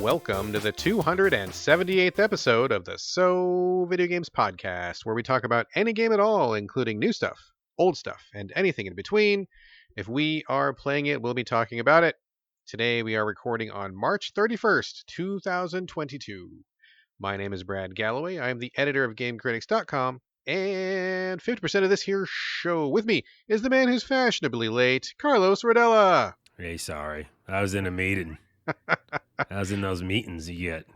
welcome to the 278th episode of the So Video Games podcast, where we talk about any game at all, including new stuff, old stuff, and anything in between. If we are playing it, we'll be talking about it. Today we are recording on March 31st, 2022. My name is Brad Galloway. I am the editor of GameCritics.com, and 50% of this here show with me is the man who's fashionably late, Carlos Rodella. Hey, sorry. I was in a meeting. I was in those meetings you get,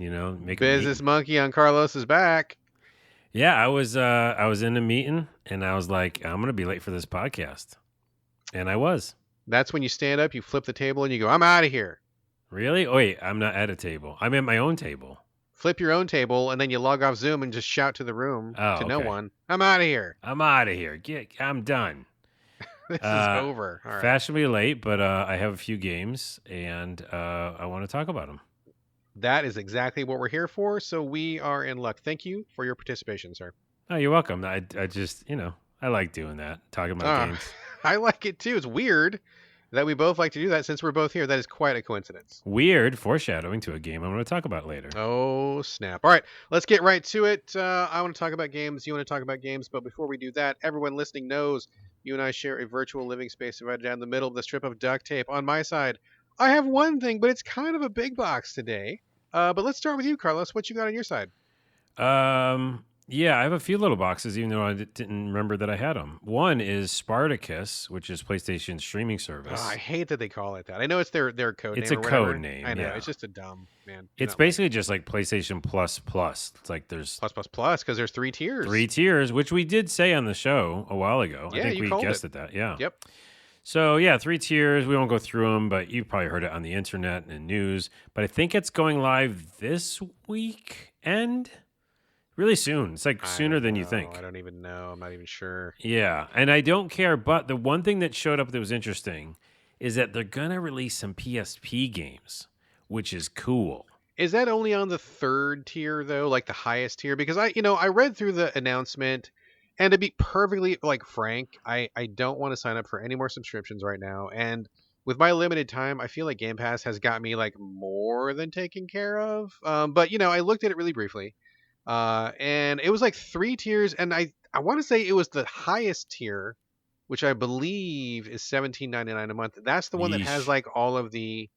Business monkey on Carlos's back. Yeah, I was in a meeting and I was like, I'm gonna be late for this podcast. And I was. That's when you stand up, you flip the table, and you go, I'm out of here. Really? Oh, wait, I'm not at a table. I'm at my own table. Flip your own table, and then you log off Zoom and just shout to the room no one. I'm out of here. I'm out of here. I'm done. This is over. All right. Fashionably late, but I have a few games, and I want to talk about them. That is exactly what we're here for, so we are in luck. Thank you for your participation, sir. Oh, you're welcome. I just, I like doing that, talking about games. I like it, too. It's weird that we both like to do that since we're both here. That is quite a coincidence. Weird foreshadowing to a game I'm going to talk about later. Oh, snap. All right, let's get right to it. I want to talk about games. You want to talk about games. But before we do that, everyone listening knows you and I share a virtual living space right down the middle of the strip of duct tape. On my side, I have one thing, but it's kind of a big box today. But let's start with you, Carlos. What you got on your side? Yeah, I have a few little boxes, even though I didn't remember that I had them. One is Spartacus, which is PlayStation's streaming service. I hate that they call it that. I know it's their code name. It's a code name. I know. Yeah. It's just a dumb, man. It's basically just like PlayStation Plus. It's like there's... Plus, because there's 3 tiers. 3 tiers, which we did say on the show a while ago. Yeah, I think we guessed at that. Yeah. Yep. So, yeah, 3 tiers. We won't go through them, but you probably heard it on the internet and news. But I think it's going live this weekend. Really soon. It's like sooner than you think. I don't even know. I'm not even sure. Yeah, and I don't care, but the one thing that showed up that was interesting is that they're going to release some PSP games, which is cool. Is that only on the 3rd tier, though, like the highest tier? Because I read through the announcement, and to be perfectly frank, I don't want to sign up for any more subscriptions right now. And with my limited time, I feel like Game Pass has got me more than taken care of. But I looked at it really briefly. And it was like 3 tiers, and I want to say it was the highest tier, which I believe is $17.99 a month. That's the one that has all of the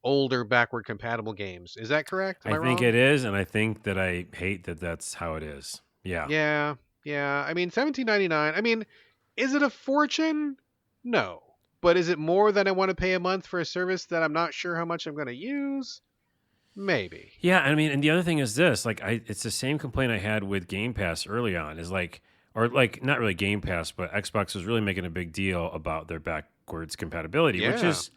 older backward compatible games. Is that correct? I think it is, and I think that I hate that that's how it is. Yeah. Yeah. I mean, $17.99. I mean, is it a fortune? No. But is it more than I want to pay a month for a service that I'm not sure how much I'm going to use? Maybe. Yeah, I mean, and the other thing is this, it's the same complaint I had with Game Pass early on, is not really Game Pass, but Xbox was really making a big deal about their backwards compatibility, which is,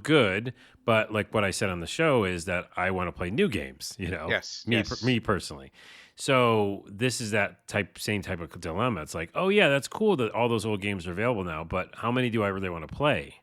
good, but like what I said on the show is that I want to play new games, Yes. Me personally. So this is that same type of dilemma. It's like, oh yeah, that's cool that all those old games are available now, but how many do I really want to play?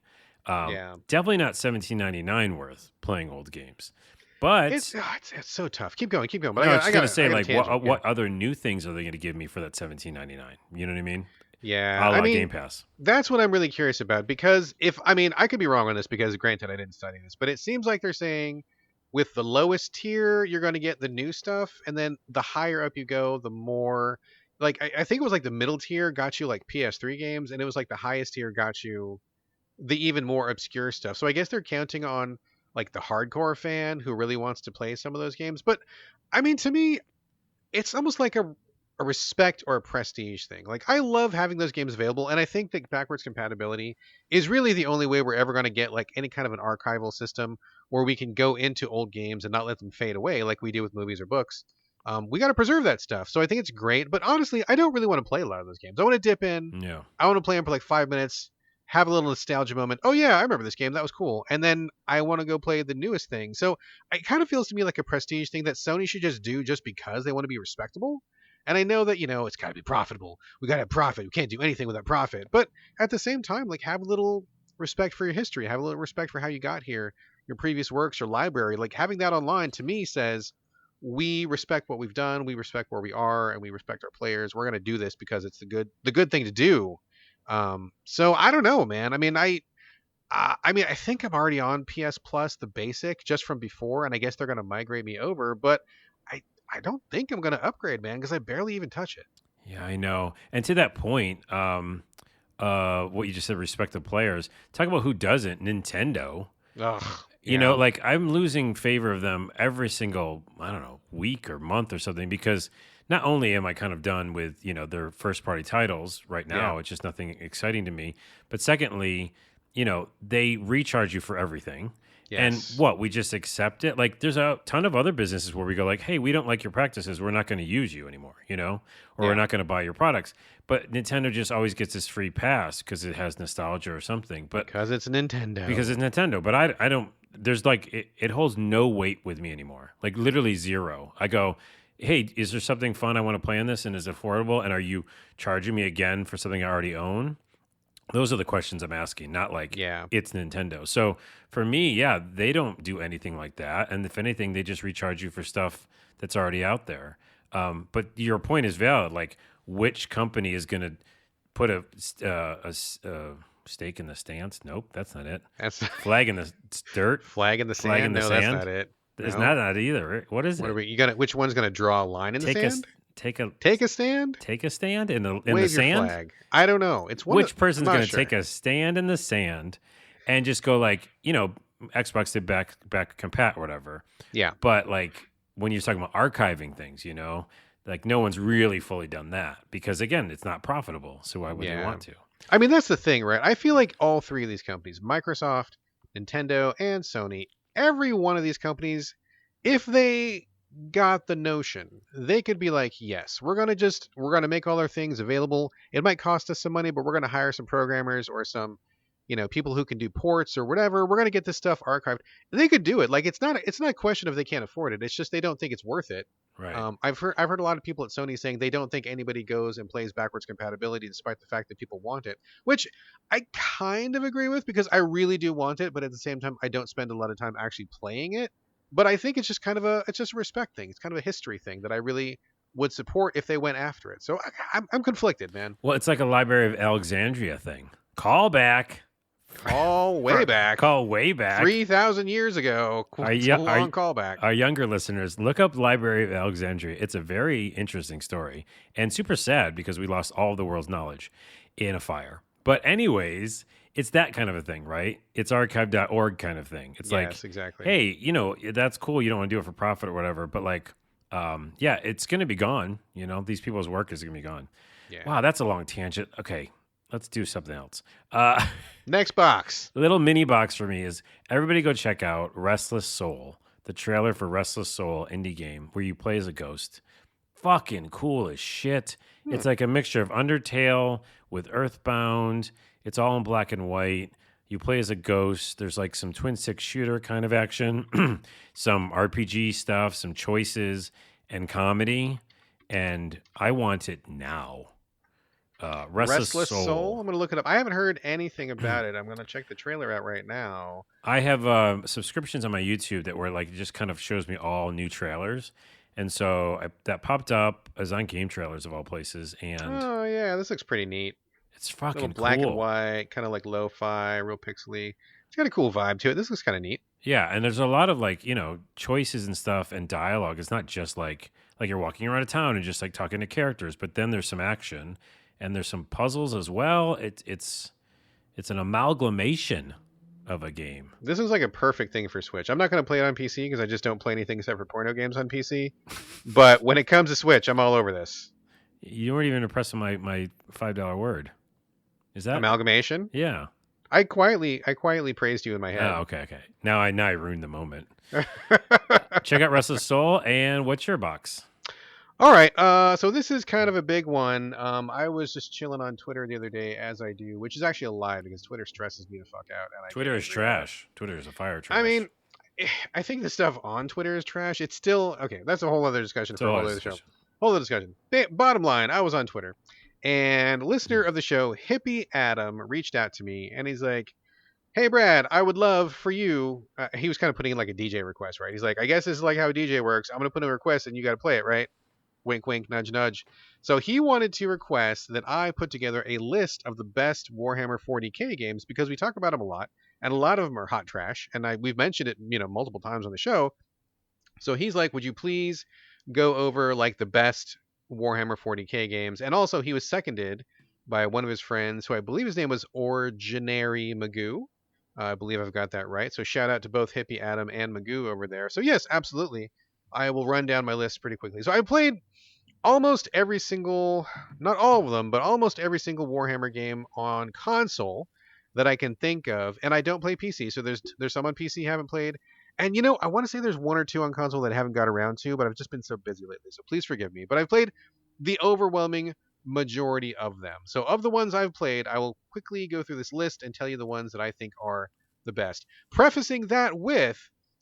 Definitely not $17.99 worth playing old games. But it's so tough. Keep going. But I was just going to say, what other new things are they going to give me for that $17.99? You know what I mean? Yeah. Game Pass. That's what I'm really curious about, because I could be wrong on this, because granted, I didn't study this, but it seems like they're saying with the lowest tier, you're going to get the new stuff, and then the higher up you go, the more, I think it was the middle tier got you PS3 games, and it was the highest tier got you the even more obscure stuff. So I guess they're counting on the hardcore fan who really wants to play some of those games. But I mean, to me, it's almost like a respect or a prestige thing. I love having those games available, and I think that backwards compatibility is really the only way we're ever going to get any kind of an archival system where we can go into old games and not let them fade away like we do with movies or books. We got to preserve that stuff. So I think it's great. But honestly, I don't really want to play a lot of those games. I want to dip in. Yeah. I want to play them for 5 minutes, have a little nostalgia moment. Oh yeah, I remember this game. That was cool. And then I want to go play the newest thing. So it kind of feels to me like a prestige thing that Sony should just do just because they want to be respectable. And I know that, it's got to be profitable. We got to have profit. We can't do anything without profit. But at the same time, have a little respect for your history. Have a little respect for how you got here, your previous works, your library. Having that online to me says we respect what we've done. We respect where we are, and we respect our players. We're going to do this because it's the good thing to do. So I don't know, man. I mean, I mean, I think I'm already on PS Plus, the basic, just from before, and I guess they're gonna migrate me over. But I I don't think I'm gonna upgrade, man, because I barely even touch it. Yeah, I know. And to that point, what you just said, respect the players. Talk about who doesn't. Nintendo. Ugh, You know, yeah, like I'm losing favor of them every single, I don't know, week or month or something because not only am I kind of done with, their first party titles right yeah, now, it's just nothing exciting to me. But secondly, they recharge you for everything. And yes, what, we just accept it? Like there's a ton of other businesses where we go like, "Hey, we don't like your practices. We're not going to use you anymore," or we're yeah, not going to buy your products. But Nintendo just always gets this free pass because it has nostalgia or something. But because it's because Nintendo. it's Nintendo. But I don't. There's like it holds no weight with me anymore. Like literally zero. I go, hey, is there something fun I want to play on this and is it affordable? And are you charging me again for something I already own? Those are the questions I'm asking, not like Yeah, it's Nintendo. So for me, yeah, they don't do anything like that. And if anything, they just recharge you for stuff that's already out there. But your point is valid. Like, which company is going to put a stake in the stance? Nope, that's not it. that's Flag in the dirt, flag in the flag in sand. the No, that's sand. not it. It's No. not either. Right? What is What are it? we? You gonna? Which one's gonna draw a line in the Take a sand? take a Take a stand. take a stand in the Wave your sand. flag. I don't know. It's one. Which I'm person's not going to sure. take a stand in the sand and just go like, Xbox did back compat or whatever. Yeah. But like when you're talking about archiving things, like no one's really fully done that because again, it's not profitable. So why would they Yeah. want to? I mean, that's the thing, right? I feel like all three of these companies, Microsoft, Nintendo, and Sony, every one of these companies, if they got the notion, they could be like, yes, we're gonna make all our things available. It might cost us some money, but we're gonna hire some programmers or some, people who can do ports or whatever. We're gonna get this stuff archived. They could do it. Like it's not a question of they can't afford it. It's just they don't think it's worth it. Right. I've heard a lot of people at Sony saying they don't think anybody goes and plays backwards compatibility despite the fact that people want it, which I kind of agree with because I really do want it, but at the same time I don't spend a lot of time actually playing it. But I think it's just it's just a respect thing. It's kind of a history thing that I really would support if they went after it. So I'm conflicted, man. Well, it's like a Library of Alexandria thing. Call back. Call way back Call way back. 3,000 years ago. Are, It's you, a are, long callback. our younger listeners, look up Library of Alexandria. It's a very interesting story and super sad because we lost all of the world's knowledge in a fire. But anyways, it's that kind of a thing, right? It's archive.org kind of thing. It's like, Yes, exactly. hey, that's cool. You don't want to do it for profit or whatever, but like, yeah, it's going to be gone. These people's work is going to be gone. Yeah. Wow, that's a long tangent. Okay, let's do something else. Next box. Little mini box for me is everybody go check out Restless Soul, the trailer for Restless Soul indie game where you play as a ghost. Fucking cool as shit. It's like a mixture of Undertale with Earthbound. It's all in black and white. You play as a ghost. There's like some twin stick shooter kind of action, some RPG stuff, some choices, and comedy. And I want it now. Restless Soul. Soul. I'm gonna look it up. I haven't heard anything about it. I'm gonna check the trailer out right now. I have subscriptions on my YouTube that were like it just kind of shows me all new trailers, and so that popped up as on Game Trailers of all places, and Oh yeah, this looks pretty neat. it's Little fucking black and cool. white, kind of like lo-fi, real pixely. It's got a cool vibe to it. This looks kind of neat. Yeah, and there's a lot of like choices and stuff and dialogue. It's not just like you're walking around a town and just like talking to characters, but then there's some action and there's some puzzles as well. It's an amalgamation of a game. This looks like a perfect thing for Switch. I'm not gonna play it on PC because I just don't play anything except for porno games on PC. But when it comes to Switch, I'm all over this. You weren't even impressed with my $5 word. Is that Amalgamation. Yeah. I quietly praised you in my head. Oh, okay. Now I ruined the moment. Check out Restless Soul, and what's your box? All right, so this is kind of a big one. I was just chilling on Twitter the other day, as I do, which is actually a lie because Twitter stresses me the fuck out. And I Twitter get is angry about it. trash. Twitter is a fire trash. I mean, I think the stuff on Twitter is trash. It's still okay. That's a whole other discussion for a whole other show. Whole other discussion. Bottom line, I was on Twitter, and listener of the show, Hippie Adam, reached out to me, and he's like, "Hey Brad, I would love for you." He was kind of putting in like a DJ request, right? He's like, "I guess this is like how a DJ works. I'm gonna put in a request, and you got to play it, right?" Wink, wink, nudge, nudge. So he wanted to request that I put together a list of the best Warhammer 40k games because we talk about them a lot. and a lot of them are hot trash. And we've mentioned it, multiple times on the show. So he's like, would you please go over like the best Warhammer 40K games? And also, he was seconded by one of his friends, who I believe his name was Ordinary Magoo. I believe I've got that right. So shout out to both Hippie Adam and Magoo over there. So yes, absolutely. I will run down my list pretty quickly. So I played almost every single, not all of them, but almost every single Warhammer game on console that I can think of, and I don't play PC. So there's some on PC I haven't played, and I want to say there's one or two on console that I haven't got around to, but I've just been so busy lately. So please forgive me. But I've played the overwhelming majority of them. So of the ones I've played, I will quickly go through this list and tell you the ones that I think are the best. Prefacing that with,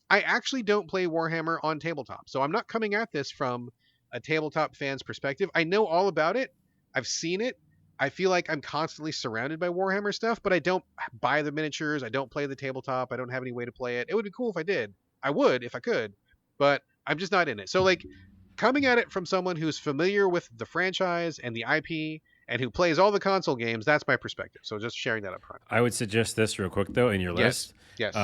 I actually don't play Warhammer on tabletop. So I'm not coming at this from a tabletop fan's perspective. I know all about it. I've seen it. I feel like I'm constantly surrounded by Warhammer stuff, but I don't buy the miniatures. I don't play the tabletop. I don't have any way to play it. It would be cool if I did. I would if I could, but I'm just not in it. So like coming at it from someone who's familiar with the franchise and the IP and who plays all the console games, that's my perspective. So just sharing that up front. I would suggest this real quick though in your list. Yes.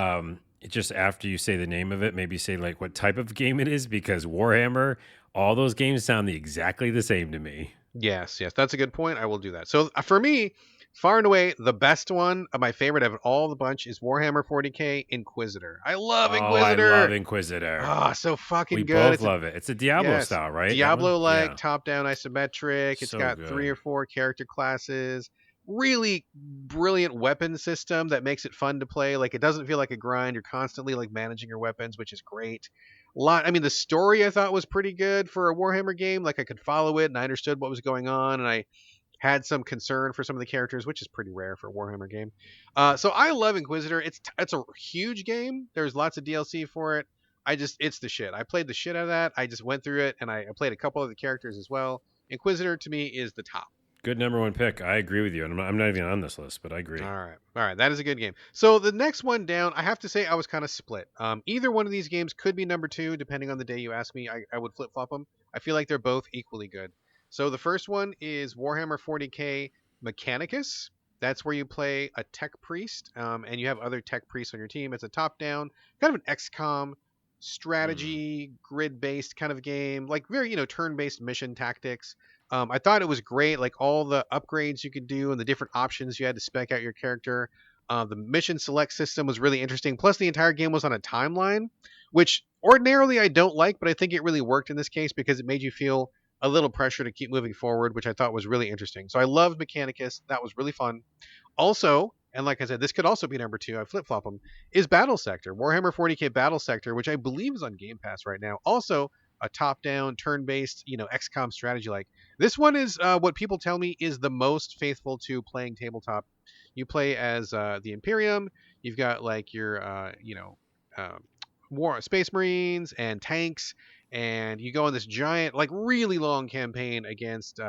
Just after you say the name of it, maybe say like what type of game it is, because Warhammer, all those games sound exactly the same to me. Yes, that's a good point. I will do that. So for me, far and away, the best one, my favorite of all the bunch, is Warhammer 40K Inquisitor. I love Inquisitor. I love Inquisitor. So fucking good. We both love it. It's a Diablo style, right? Diablo-like, top-down isometric. It's got good. 3 or 4 character classes. Really brilliant weapon system that makes it fun to play. Like, it doesn't feel like a grind. You're constantly like managing your weapons, which is great. The story I thought was pretty good for a Warhammer game. Like, I could follow it and I understood what was going on, and I had some concern for some of the characters, which is pretty rare for a Warhammer game. So I love Inquisitor. It's a huge game. There's lots of DLC for it. It's the shit. I played the shit out of that. I just went through it, and I played a couple of the characters as well. Inquisitor to me is the top. Good number one pick. I agree with you. And I'm not even on this list, but I agree. All right. That is a good game. So the next one down, I have to say I was kind of split. Either one of these games could be number 2, depending on the day you ask me. I would flip-flop them. I feel like they're both equally good. So the first one is Warhammer 40K Mechanicus. That's where you play a tech priest, and you have other tech priests on your team. It's a top-down, kind of an XCOM strategy, grid-based kind of game, like very, turn-based mission tactics. I thought it was great, like all the upgrades you could do and the different options you had to spec out your character. The mission select system was really interesting. Plus, the entire game was on a timeline, which ordinarily I don't like, but I think it really worked in this case because it made you feel a little pressure to keep moving forward, which I thought was really interesting. So I loved Mechanicus. That was really fun. Also, and like I said, this could also be number 2. I flip-flop them, is Battle Sector. Warhammer 40K Battle Sector, which I believe is on Game Pass right now. Also, a top-down, turn-based, XCOM strategy. Like this one is what people tell me is the most faithful to playing tabletop. You play as the Imperium. You've got like your, war Space Marines and tanks, and you go on this giant, like really long campaign against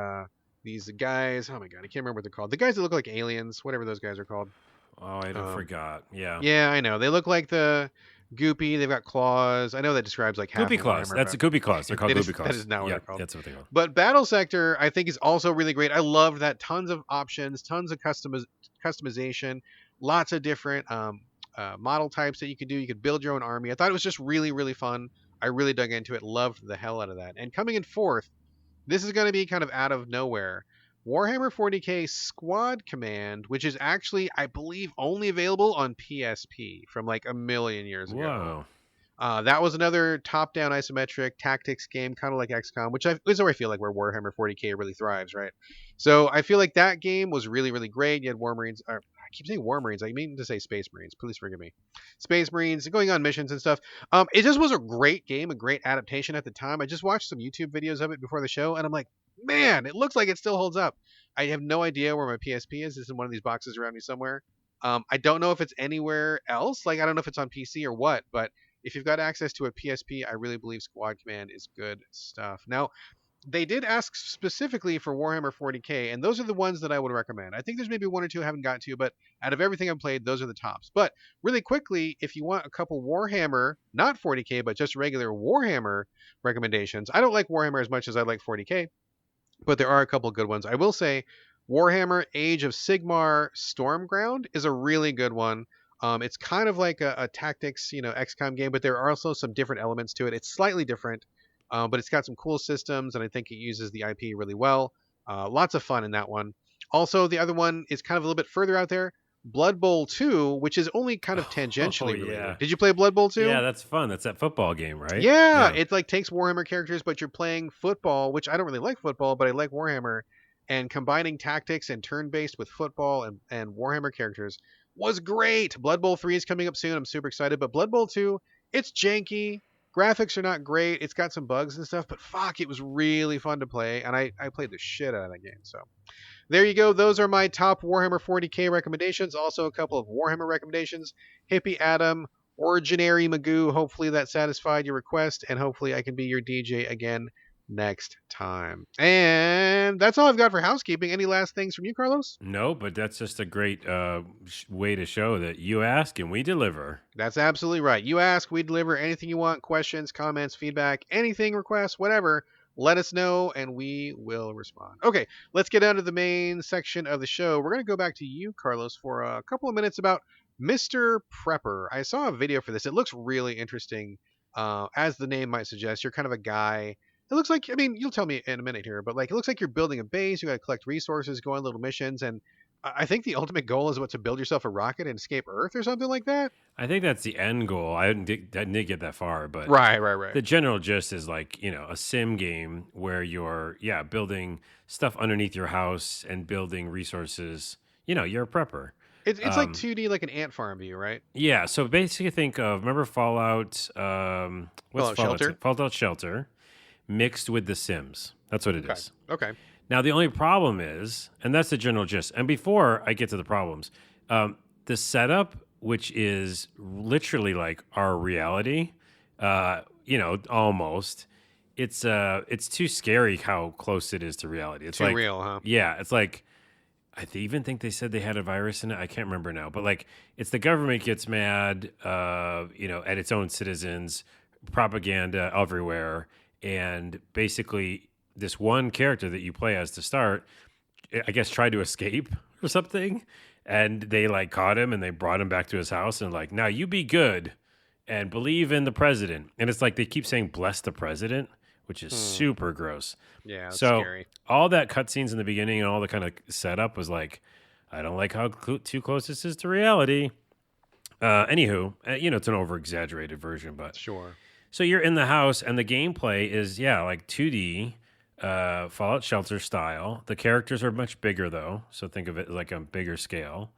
these guys. Oh my god, I can't remember what they're called. The guys that look like aliens, whatever those guys are called. Oh, I forgot. Yeah. Yeah, I know. They look like the Goopy. They've got claws. I know that describes like half Goopy claws. That's a Goopy claws. They're called Goopy claws. That is not what they're called. That's what they're called. But Battle Sector, I think, is also really great. I loved that. Tons of options, tons of customization, lots of different model types that you could do. You could build your own army. I thought it was just really, really fun. I really dug into it. Loved the hell out of that. And coming in fourth, this is going to be kind of out of nowhere. Warhammer 40K Squad Command, which is actually, I believe, only available on PSP from like a million years ago. Wow. That was another top-down isometric tactics game, kind of like XCOM, which is where I feel like where Warhammer 40K really thrives, right? So I feel like that game was really, really great. You had War Marines. I keep saying War Marines. I mean to say Space Marines. Please forgive me. Space Marines, going on missions and stuff. It just was a great game, a great adaptation at the time. I just watched some YouTube videos of it before the show, and I'm like, man, it looks like it still holds up. I have no idea where my PSP is. It's in one of these boxes around me somewhere. I don't know if it's anywhere else. Like, I don't know if it's on PC or what, but if you've got access to a PSP, I really believe Squad Command is good stuff. Now, they did ask specifically for Warhammer 40K, and those are the ones that I would recommend. I think there's maybe one or two I haven't gotten to, but out of everything I've played, those are the tops. But really quickly, if you want a couple Warhammer, not 40K, but just regular Warhammer recommendations, I don't like Warhammer as much as I like 40K, but there are a couple good ones. I will say Warhammer Age of Sigmar Stormground is a really good one. It's kind of like a tactics, XCOM game, but there are also some different elements to it. It's slightly different, but it's got some cool systems, and I think it uses the IP really well. Lots of fun in that one. Also, the other one is kind of a little bit further out there. Blood Bowl 2, which is only kind of Oh tangentially yeah. related. Did you play Blood Bowl Yeah, 2? that's fun. That's that football game, right? Yeah, Yeah. it like takes Warhammer characters, but you're playing football, which I don't really like football, but I like Warhammer. And combining tactics and turn-based with football and Warhammer characters was great. Blood Bowl 3 is coming up soon. I'm super excited. But Blood Bowl 2, it's janky. Graphics are not great. It's got some bugs and stuff, but fuck, it was really fun to play. And I played the shit out of that game. So there you go. Those are my top Warhammer 40k recommendations. Also, a couple of Warhammer recommendations. Hippie Adam, Originary Magoo. Hopefully that satisfied your request, and hopefully I can be your DJ again next time. And that's all I've got for housekeeping. Any last things from you, Carlos? No, but that's just a great way to show that you ask and we deliver. That's absolutely right. You ask, we deliver. Anything you want, questions, comments, feedback, anything, requests, whatever. Let us know and we will respond. Okay, let's get down to the main section of the show. We're going to go back to you, Carlos, for a couple of minutes about Mr. Prepper. I saw a video for this. It looks really interesting. As the name might suggest, you're kind of a guy. It looks like, I mean, you'll tell me in a minute here, but like it looks like you're building a base. You got to collect resources, go on little missions, and I think the ultimate goal is what to build yourself a rocket and escape Earth or something like that. I think that's the end goal. I didn't get that far, but Right. the general gist is like, a sim game where you're, building stuff underneath your house and building resources. You're a prepper. It's like Um, 2D, like an ant farm view, right? yeah. So basically think of, remember Fallout, what's Fallout Fallout? Shelter. Fallout Shelter mixed with The Sims. That's what it Okay. is. Okay. Now, the only problem is, and that's the general gist, and before I get to the problems, the setup, which is literally like our reality, almost, it's too scary how close it is to reality. It's Too like, real, huh? yeah, it's like, even think they said they had a virus in it. I can't remember now, but like, it's the government gets mad, at its own citizens, propaganda everywhere, and basically this one character that you play as to start, I guess, tried to escape or something, and they like caught him and they brought him back to his house and like, now you be good and believe in the president. And it's like they keep saying bless the president, which is Hmm. super gross. Yeah, that's So scary. all that cutscenes in the beginning and all the kind of setup was like, I don't like how too close this is to reality. Anywho, it's an over exaggerated version, but Sure. so you're in the house and the gameplay is, like 2D, Fallout Shelter style. The characters are much bigger though, so think of it like a bigger scale.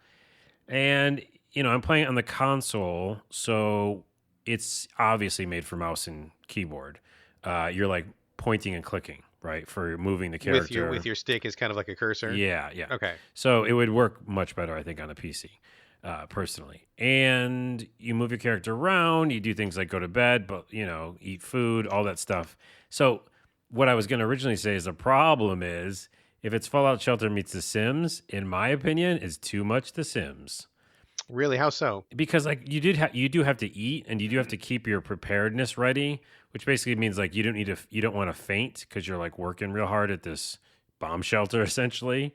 And I'm playing on the console, so it's obviously made for mouse and keyboard. You're like pointing and clicking, right, for moving the With your character. stick is kind of like a cursor. Yeah. Okay. So it would work much better, I think, on a PC, personally. And you move your character around. You do things like go to bed, but eat food, all that stuff. So what I was going to originally say is the problem is if it's Fallout Shelter meets The Sims, in my opinion, is too much The Sims. Really? How so? Because like you do have to eat and you do have to keep your preparedness ready, which basically means like you don't want to faint because you're like working real hard at this bomb shelter essentially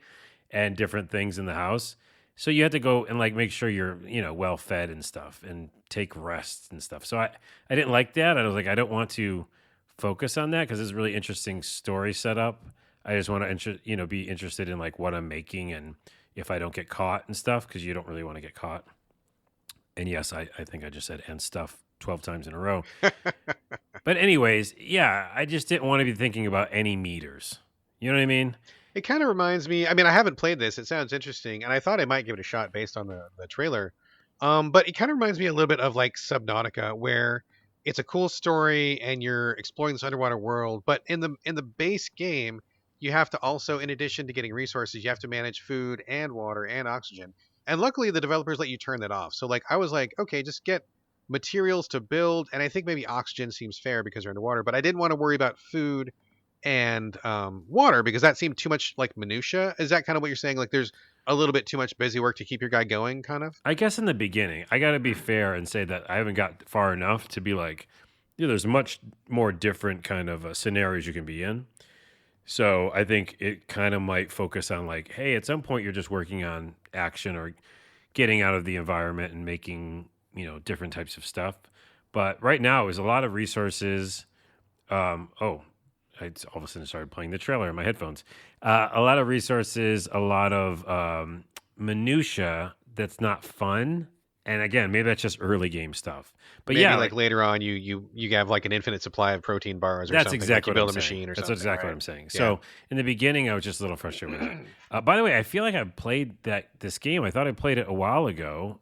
and different things in the house. So you have to go and like make sure you're, well fed and stuff and take rests and stuff. So I didn't like that. I was like, I don't want to focus on that because it's a really interesting story setup. I just want to, be interested in like what I'm making and if I don't get caught and stuff because you don't really want to get caught. And yes, I think I just said and stuff 12 times in a row. But anyways, yeah, I just didn't want to be thinking about any meters. You know what I mean? It kind of reminds me. I mean, I haven't played this. It sounds interesting, and I thought I might give it a shot based on the trailer. But it kind of reminds me a little bit of like Subnautica, where it's a cool story and you're exploring this underwater world. But in the base game, you have to also, in addition to getting resources, you have to manage food and water and oxygen. And luckily, the developers let you turn that off. So like, I was like, okay, just get materials to build, and I think maybe oxygen seems fair because you're underwater. But I didn't want to worry about food and water because that seemed too much like minutia. Is that kind of what you're saying? Like, there's a little bit too much busy work to keep your guy going, kind of. I guess in the beginning, I got to be fair and say that I haven't got far enough to be like, there's much more different kind of scenarios you can be in. So I think it kind of might focus on like, hey, at some point you're just working on action or getting out of the environment and making, different types of stuff. But right now is a lot of resources. Oh, I all of a sudden started playing the trailer in my headphones. A lot of resources, a lot of minutia that's not fun. And again, maybe that's just early game stuff. But Maybe yeah, like like later on, you have like an infinite supply of protein bars or that's something. Like exactly you what I'm build a saying. machine or That's something, exactly what right? I'm saying. Yeah. So in the beginning, I was just a little frustrated with that. By the way, I feel like I played this game. I thought I played it a while ago.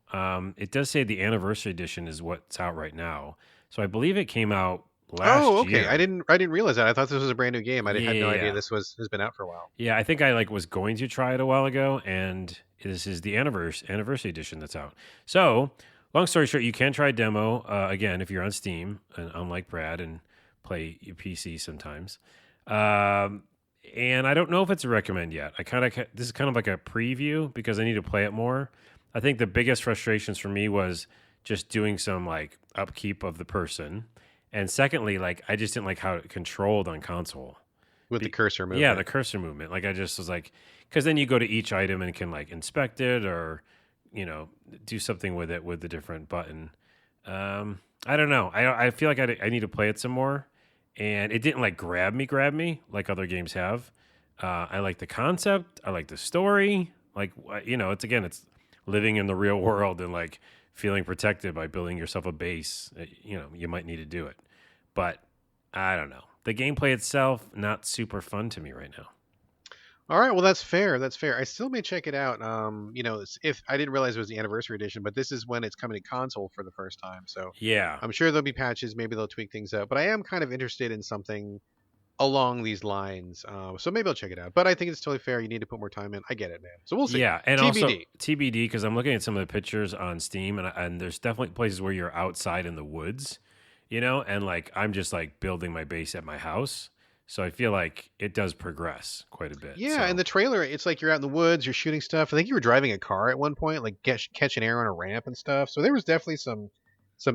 It does say the anniversary edition is what's out right now. So I believe it came out Oh, last okay. year. I didn't realize that. I thought this was a brand new game. Had no idea Yeah. this has been out for a while. Yeah, I think I like was going to try it a while ago, and this is the anniversary edition that's out. So, long story short, you can try a demo again if you're on Steam, and unlike Brad, and play your PC sometimes. Um, and I don't know if it's a recommend yet. This is kind of like a preview because I need to play it more. I think the biggest frustrations for me was just doing some like upkeep of the person, and secondly, like I just didn't like how it controlled on console. With the cursor Yeah, the movement. cursor movement. Like I just was like, because then you go to each item and can like inspect it or, you know, do something with it with the different button. I don't know. I feel like I need to play it some more, and it didn't like grab me like other games have. I like the concept. I like the story. Like it's living in the real world and like feeling protected by building yourself a base. You might need to do it, but I don't know. The gameplay itself, not super fun to me right now. All right, well that's fair. That's fair. I still may check it out. If I didn't realize it was the anniversary edition, but this is when it's coming to console for the first time. So Yeah. I'm sure there'll be patches. Maybe they'll tweak things up. But I am kind of interested in something along these lines. So maybe I'll check it out. But I think it's totally fair. You need to put more time in. I get it, man. So we'll see. Yeah. And also TBD. TBD, because I'm looking at some of the pictures on Steam, and there's definitely places where you're outside in the woods, and like I'm just like building my base at my house. So I feel like it does progress quite a bit. Yeah, in So the trailer, it's like you're out in the woods, you're shooting stuff. I think you were driving a car at one point, like catching air on a ramp and stuff. So there was definitely some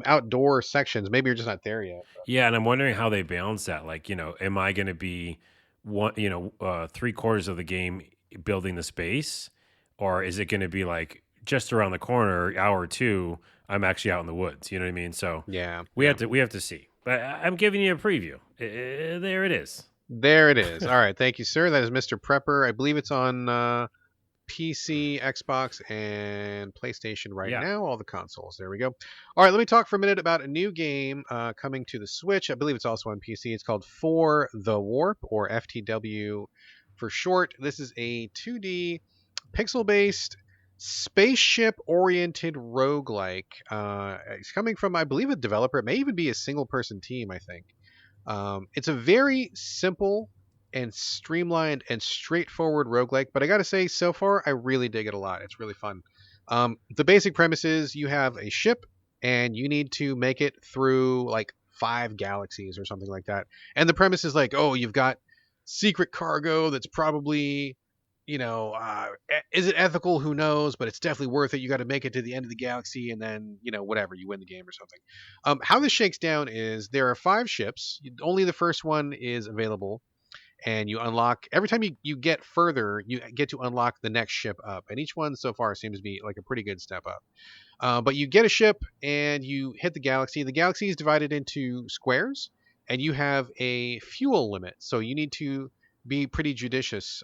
outdoor sections. Maybe you're just not there yet. yeah, and I'm wondering how they balance that. Like, am I going to be three quarters of the game building the space, or is it going to be like just around the corner, hour or two, I'm actually out in the woods? You know what I mean? So Yeah, we yeah. have to see. But I'm giving you a preview. There it is. There it is. All right, thank you, sir. That is Mr. Prepper. I believe it's on PC, Xbox, and PlayStation right Yeah. now. All the consoles. There we go. All right, let me talk for a minute about a new game coming to the Switch. I believe it's also on PC. It's called For the Warp, or FTW for short. This is a 2D pixel-based spaceship-oriented roguelike. It's coming from, I believe, a developer. It may even be a single-person team, I think. It's a very simple and streamlined and straightforward roguelike, but I gotta say, so far, I really dig it a lot. It's really fun. The basic premise is you have a ship and you need to make it through like 5 galaxies or something like that. And the premise is like, oh, you've got secret cargo that's probably, is it ethical? Who knows? But it's definitely worth it. You got to make it to the end of the galaxy, and then whatever, you win the game or something. How this shakes down is there are 5 ships. Only the first one is available, and you unlock every time you get further. You get to unlock the next ship up, and each one so far seems to be like a pretty good step up. But you get a ship and you hit the galaxy. The galaxy is divided into squares, and you have a fuel limit. So you need to be pretty judicious.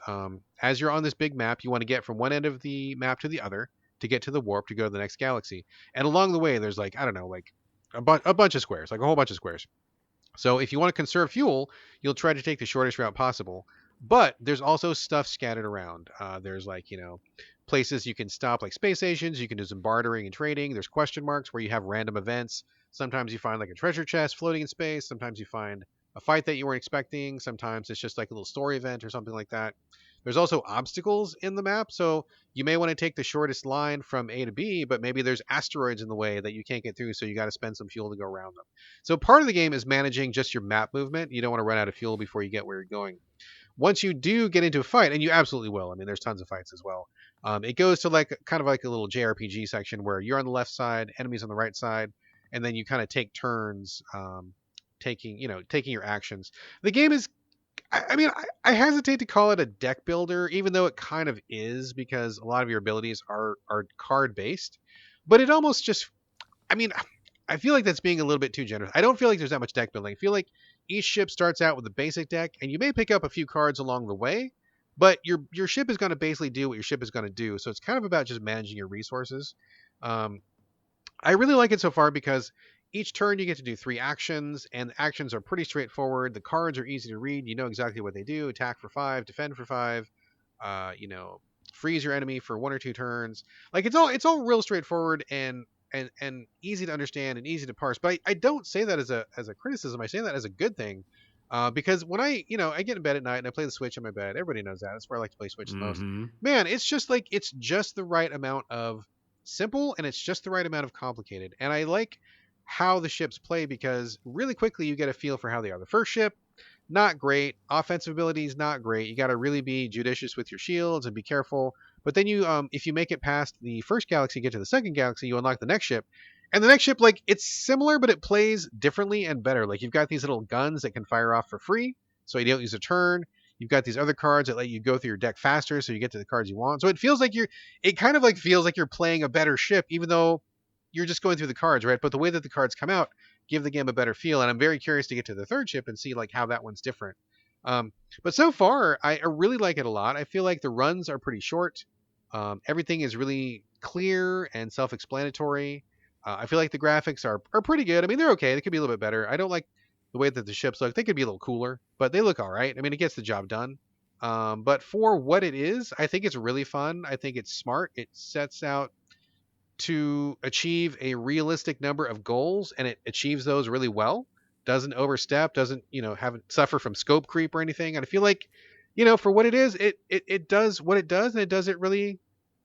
As you're on this big map, you want to get from one end of the map to the other to get to the warp to go to the next galaxy. And along the way, there's like, I don't know, like a bunch of squares, like a whole bunch of squares. So if you want to conserve fuel, you'll try to take the shortest route possible. But there's also stuff scattered around. There's like, places you can stop, like space stations. You can do some bartering and trading. There's question marks where you have random events. Sometimes you find like a treasure chest floating in space. Sometimes you find a fight that you weren't expecting. Sometimes it's just like a little story event or something like that. There's also obstacles in the map. So you may want to take the shortest line from A to B, but maybe there's asteroids in the way that you can't get through. So you got to spend some fuel to go around them. So part of the game is managing just your map movement. You don't want to run out of fuel before you get where you're going. Once you do get into a fight, and you absolutely will, I mean, there's tons of fights as well. It goes to like kind of like a little JRPG section where you're on the left side, enemies on the right side, and then you kind of take turns taking your actions. The game is I mean, I hesitate to call it a deck builder, even though it kind of is because a lot of your abilities are card based. But it almost just, I mean, I feel like that's being a little bit too generous. I don't feel like there's that much deck building. I feel like each ship starts out with a basic deck, and you may pick up a few cards along the way, but your ship is going to basically do what your ship is going to do. So it's kind of about just managing your resources. Um, I really like it so far because each turn you get to do 3 actions, and the actions are pretty straightforward. The cards are easy to read. You know exactly what they do: attack for 5, defend for 5. You know, freeze your enemy for 1 or 2 turns. Like it's all real straightforward and easy to understand and easy to parse. But I don't say that as a criticism. I say that as a good thing. Because when I get in bed at night and I play the Switch on my bed, everybody knows that. That's where I like to play Switch the most. Mm-hmm. Man, it's just the right amount of simple and it's just the right amount of complicated. And I like how the ships play because really quickly you get a feel for how they are. The first ship, not great. Offensive abilities, not great. You got to really be judicious with your shields and be careful. But then if you make it past the first galaxy, get to the second galaxy, you unlock the next ship. And the next ship, like it's similar, but it plays differently and better. Like you've got these little guns that can fire off for free, so you don't use a turn. You've got these other cards that let you go through your deck faster, so you get to the cards you want. So it feels like it kind of like feels like you're playing a better ship, even though you're just going through the cards, right? But the way that the cards come out give the game a better feel. And I'm very curious to get to the third ship and see like how that one's different. But so far, I really like it a lot. I feel like the runs are pretty short. Everything is really clear and self-explanatory. I feel like the graphics are pretty good. I mean, they're okay. They could be a little bit better. I don't like the way that the ships look. They could be a little cooler, but they look all right. I mean, it gets the job done. But for what it is, I think it's really fun. I think it's smart. It sets out to achieve a realistic number of goals, and it achieves those really well. Doesn't overstep. Doesn't have suffer from scope creep or anything. And I feel like, for what it is, it does what it does, and it does it really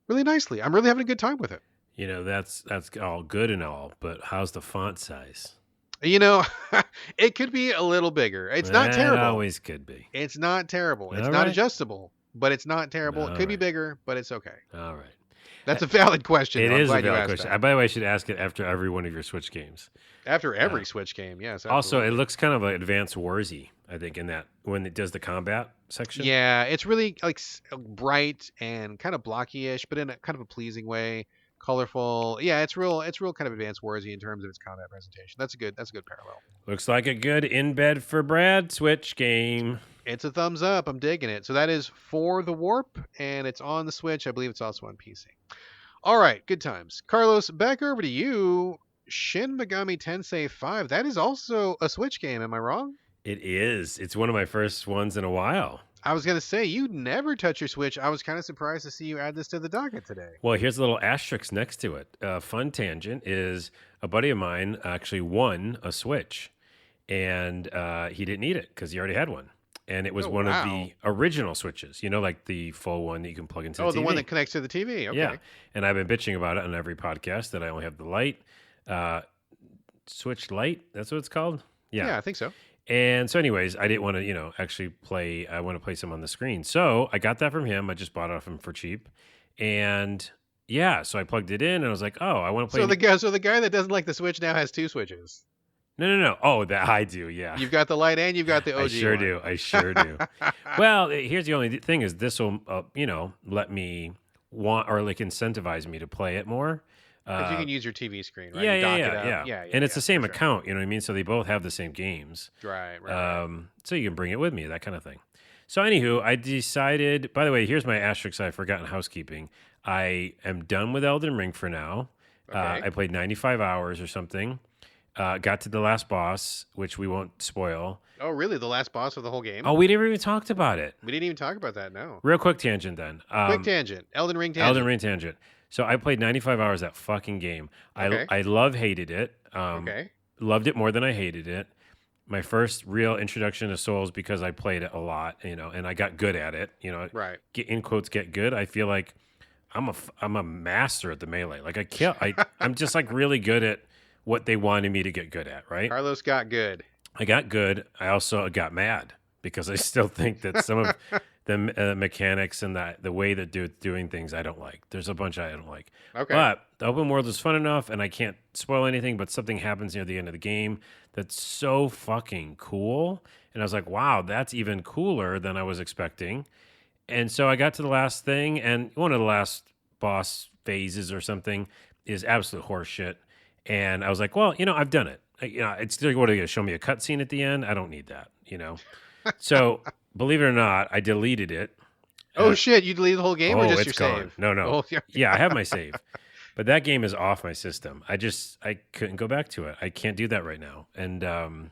really nicely. I'm really having a good time with it. That's all good and all, but how's the font size? You know, it could be a little bigger. It's not It terrible. always could be. It's not terrible. It's All not right. adjustable, but it's not terrible. It All could be right. bigger, but it's okay. All right. That's a valid question. It though. I'm is a glad you valid asked question. that. By the way, I should ask it after every one of your Switch games. After every Switch game, yes. Also, Absolutely. it looks kind of like Advanced Warsy, I think, in that when it does the combat section. Yeah, it's really like bright and kind of blocky-ish, but in a kind of a pleasing way. Colorful. Yeah, it's real kind of Advanced Warsy in terms of its combat presentation. That's a good parallel. Looks like a good in bed for Brad Switch game. It's a thumbs up. I'm digging it. So that is For the Warp, and it's on the Switch. I believe it's also on PC. All right, good times. Carlos, back over to you. Shin Megami Tensei 5. That is also a Switch game. Am I wrong? It is. It's one of my first ones in a while. I was going to say, you never touch your Switch. I was kind of surprised to see you add this to the docket today. Well, here's a little asterisk next to it. Fun tangent is a buddy of mine actually won a Switch, and he didn't need it because he already had one. And it was Oh, one wow. of the original Switches, like the full one that you can plug into the TV. Oh, the one that connects to the TV. Okay. Yeah. And I've been bitching about it on every podcast that I only have the Lite. Switch Lite, that's what it's called? Yeah, I think so. And so anyways, I didn't want to, actually play. I want to play some on the screen. So I got that from him. I just bought it off him for cheap. And yeah, so I plugged it in and I was like, oh, I want to play. So the guy that doesn't like the Switch now has 2 Switches. No. Oh, that I do. Yeah. You've got the Lite and you've got the OG. I sure do. Well, here's the only thing is this will, let me want or like incentivize me to play it more. Because you can use your TV screen, right? Yeah. And it's the same account, you know what I mean? So they both have the same games. Right. So you can bring it with me, that kind of thing. So anywho, I decided, by the way, here's my asterisk I've forgotten housekeeping. I am done with Elden Ring for now. Okay. I played 95 hours or something. Got to the last boss, which we won't spoil. Oh, really? The last boss of the whole game? Oh, we never even talked about it. We didn't even talk about that, no. Real quick tangent then. Quick tangent. Elden Ring tangent. Elden Ring tangent. So I played 95 hours of that fucking game. Okay. I hated it. Okay. Loved it more than I hated it. My first real introduction to Souls because I played it a lot, and I got good at it. Right. In quotes, get good. I feel like I'm a master at the melee. Like I'm just like really good at what they wanted me to get good at. Right. Carlos got good. I got good. I also got mad because I still think that some of the mechanics and the way that they're doing things, I don't like. There's a bunch I don't like. Okay. But the open world is fun enough, and I can't spoil anything, but something happens near the end of the game that's so fucking cool. And I was like, wow, that's even cooler than I was expecting. And so I got to the last thing, and one of the last boss phases or something is absolute horseshit. And I was like, well, I've done it. It's like, what are they going to show me a cutscene at the end? I don't need that. So believe it or not, I deleted it. Oh shit! You deleted the whole game, or just It's your gone. save? No. Oh yeah. Yeah, I have my save, but that game is off my system. I couldn't go back to it. I can't do that right now, and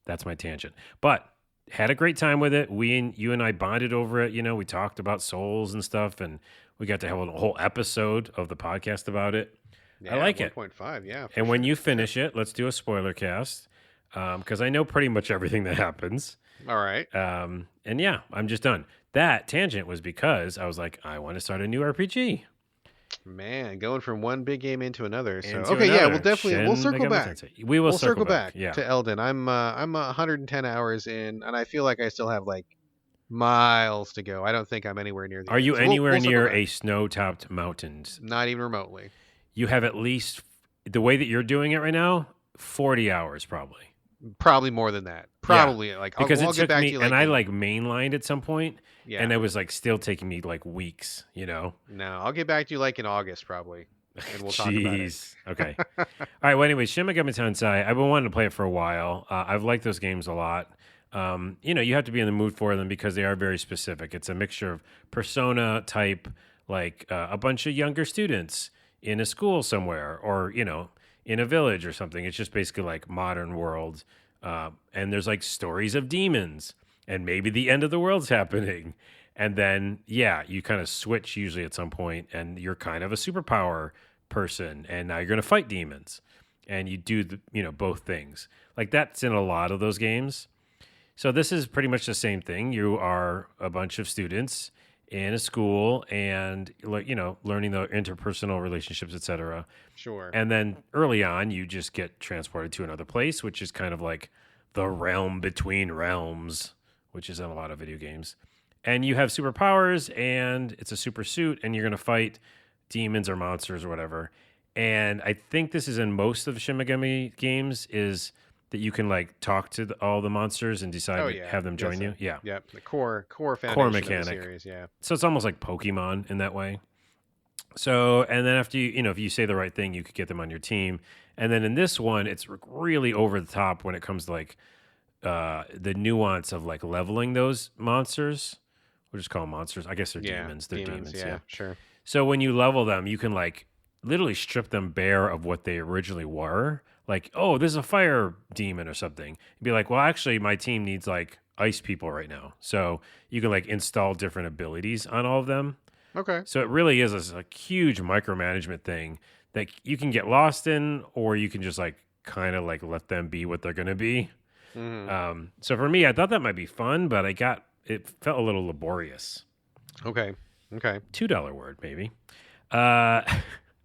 that's my tangent. But had a great time with it. You and I bonded over it. We talked about souls and stuff, and we got to have a whole episode of the podcast about it. Yeah, I like 1.5. Yeah. it. And when you finish it, let's do a spoiler cast because I know pretty much everything that happens. All right. And yeah, I'm just done. That tangent was because I was like, I want to start a new RPG. Man, going from one big game into another. So Into okay, yeah, another. we'll definitely we'll Shin circle Megami back. Tensei. We will circle back. Yeah. to Elden. I'm 110 hours in, and I feel like I still have like miles to go. I don't think I'm anywhere near the Are end. you So anywhere we'll circle near back. a snow-topped mountains? Not even remotely. You have at least, the way that you're doing it right now, 40 hours probably. Probably more than that. Probably like Because I'll it get took back me, to you. and I like mainlined at some point, yeah. and it was like still taking me like weeks, No, I'll get back to you like in August probably, and we'll talk about it. Okay. All right. Well, anyway, Shin Megami Tensei. I've been wanting to play it for a while. I've liked those games a lot. You have to be in the mood for them because they are very specific. It's a mixture of Persona type, like a bunch of younger students in a school somewhere, or in a village or something. It's just basically like modern world. And there's like stories of demons, and maybe the end of the world's happening. And then, you kind of switch usually at some point, and you're kind of a superpower person, and now you're going to fight demons, and you do both things. Like that's in a lot of those games. So this is pretty much the same thing. You are a bunch of students in a school, and learning the interpersonal relationships, etc. Sure. And then early on, you just get transported to another place, which is kind of like the realm between realms, which is in a lot of video games. And you have superpowers, and it's a super suit, and you're going to fight demons or monsters or whatever. And I think this is in most of the Shin Megami games, is that you can like talk to all the monsters and decide to have them join you. Yeah. Yep. The core foundation Core of the mechanic. series. Yeah. So it's almost like Pokemon in that way. So, and then after if you say the right thing, you could get them on your team. And then in this one, it's really over the top when it comes to like the nuance of like leveling those monsters. We'll just call them monsters. I guess they're demons. They're demons. Yeah, sure. So when you level them, you can like literally strip them bare of what they originally were. Like, oh, there's a fire demon or something. You'd be like, well, actually, my team needs like ice people right now. So you can like install different abilities on all of them. Okay. So it really is a huge micromanagement thing that you can get lost in, or you can just like kind of like let them be what they're going to be. Mm-hmm. So for me, I thought that might be fun, but it felt a little laborious. Okay. $2 word, maybe.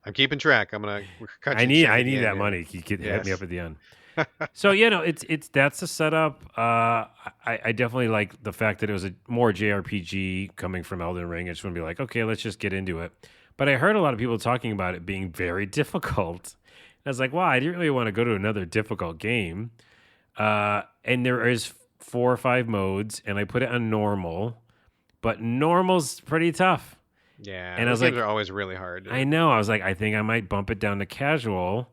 I'm keeping track. I'm gonna cut. I need that money. You could hit me up at the end. So it's that's the setup. I definitely like the fact that it was a more JRPG coming from Elden Ring. I just want to be like, okay, let's just get into it. But I heard a lot of people talking about it being very difficult. And I was like, wow, I didn't really want to go to another difficult game. And there is 4 or 5 modes, and I put it on normal, but normal's pretty tough. Yeah, and I was like, they're always really hard. I know. I was like, I think I might bump it down to casual,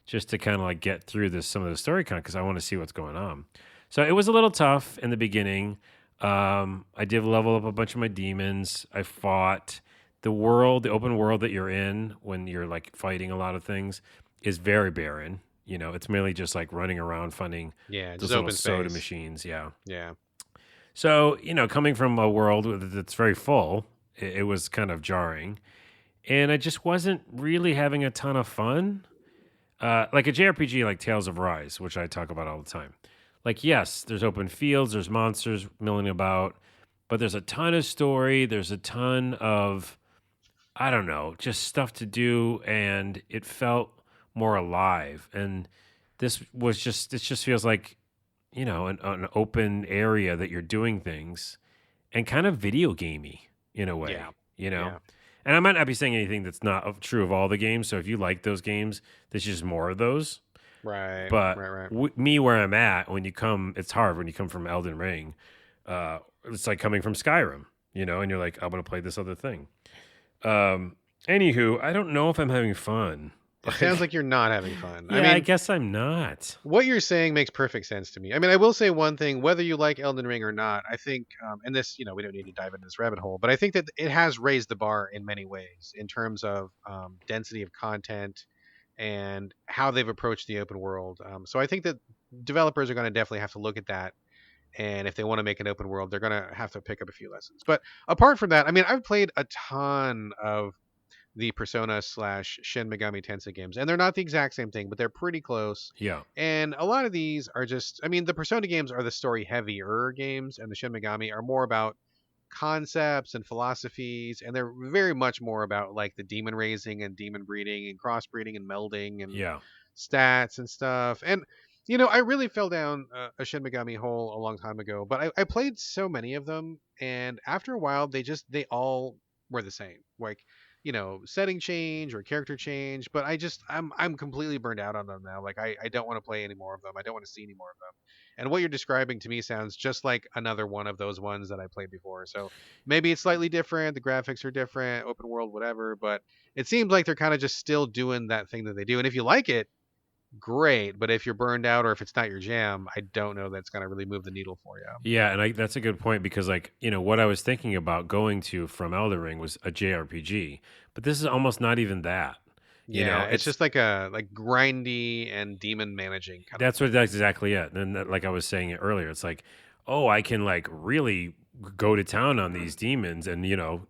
just to kind of like get through some of the story content because I want to see what's going on. So it was a little tough in the beginning. I did level up a bunch of my demons. I fought the open world that you're in when you're like fighting a lot of things is very barren. It's mainly just like running around finding those little soda machines. Yeah. Yeah. So, coming from a world that's very full, it was kind of jarring. And I just wasn't really having a ton of fun. Like a JRPG like Tales of Rise, which I talk about all the time. Like, yes, there's open fields, there's monsters milling about, but there's a ton of story, there's a ton of, I don't know, just stuff to do, and it felt more alive. And this just feels like, an open area that you're doing things, and kind of video gamey in a Yeah. way, you know? Yeah. And I might not be saying anything that's not true of all the games. So if you like those games, there's just more of those. Right. But Right. Right. me where I'm at, when you come, it's hard when you come from Elden Ring. It's like coming from Skyrim, and you're like, I want to play this other thing. Anywho, I don't know if I'm having fun. It sounds like you're not having fun. I Yeah, I mean, guess I'm not. what you're saying makes perfect sense to me. I mean, I will say one thing, whether you like Elden Ring or not, I think, and this, we don't need to dive into this rabbit hole, but I think that it has raised the bar in many ways in terms of density of content and how they've approached the open world. So I think that developers are going to definitely have to look at that. And if they want to make an open world, they're going to have to pick up a few lessons. But apart from that, I mean, I've played a ton of the Persona slash Shin Megami Tensei games, and they're not the exact same thing, but they're pretty close. Yeah. And a lot of these are just, I mean, the Persona games are the story heavier games, and the Shin Megami are more about concepts and philosophies, and they're very much more about like the demon raising and demon breeding and crossbreeding and melding and Yeah. stats and stuff. And I really fell down a Shin Megami hole a long time ago, but I played so many of them, and after a while, they all were the same. Like, setting change or character change, but I'm completely burned out on them now. Like I don't want to play any more of them. I don't want to see any more of them. And what you're describing to me sounds just like another one of those ones that I played before. So maybe it's slightly different, the graphics are different, open world, whatever, but it seems like they're kind of just still doing that thing that they do. And if you like it, great. But if you're burned out or if it's not your jam, I don't know that's going to really move the needle for you. Yeah, and that's a good point because, like, what I was thinking about going to from Elden Ring was a JRPG, but this is almost not even that. Yeah, it's just like a grindy and demon managing kind of thing. That's exactly it. And like I was saying it earlier, it's like, oh, I can like really go to town on these demons and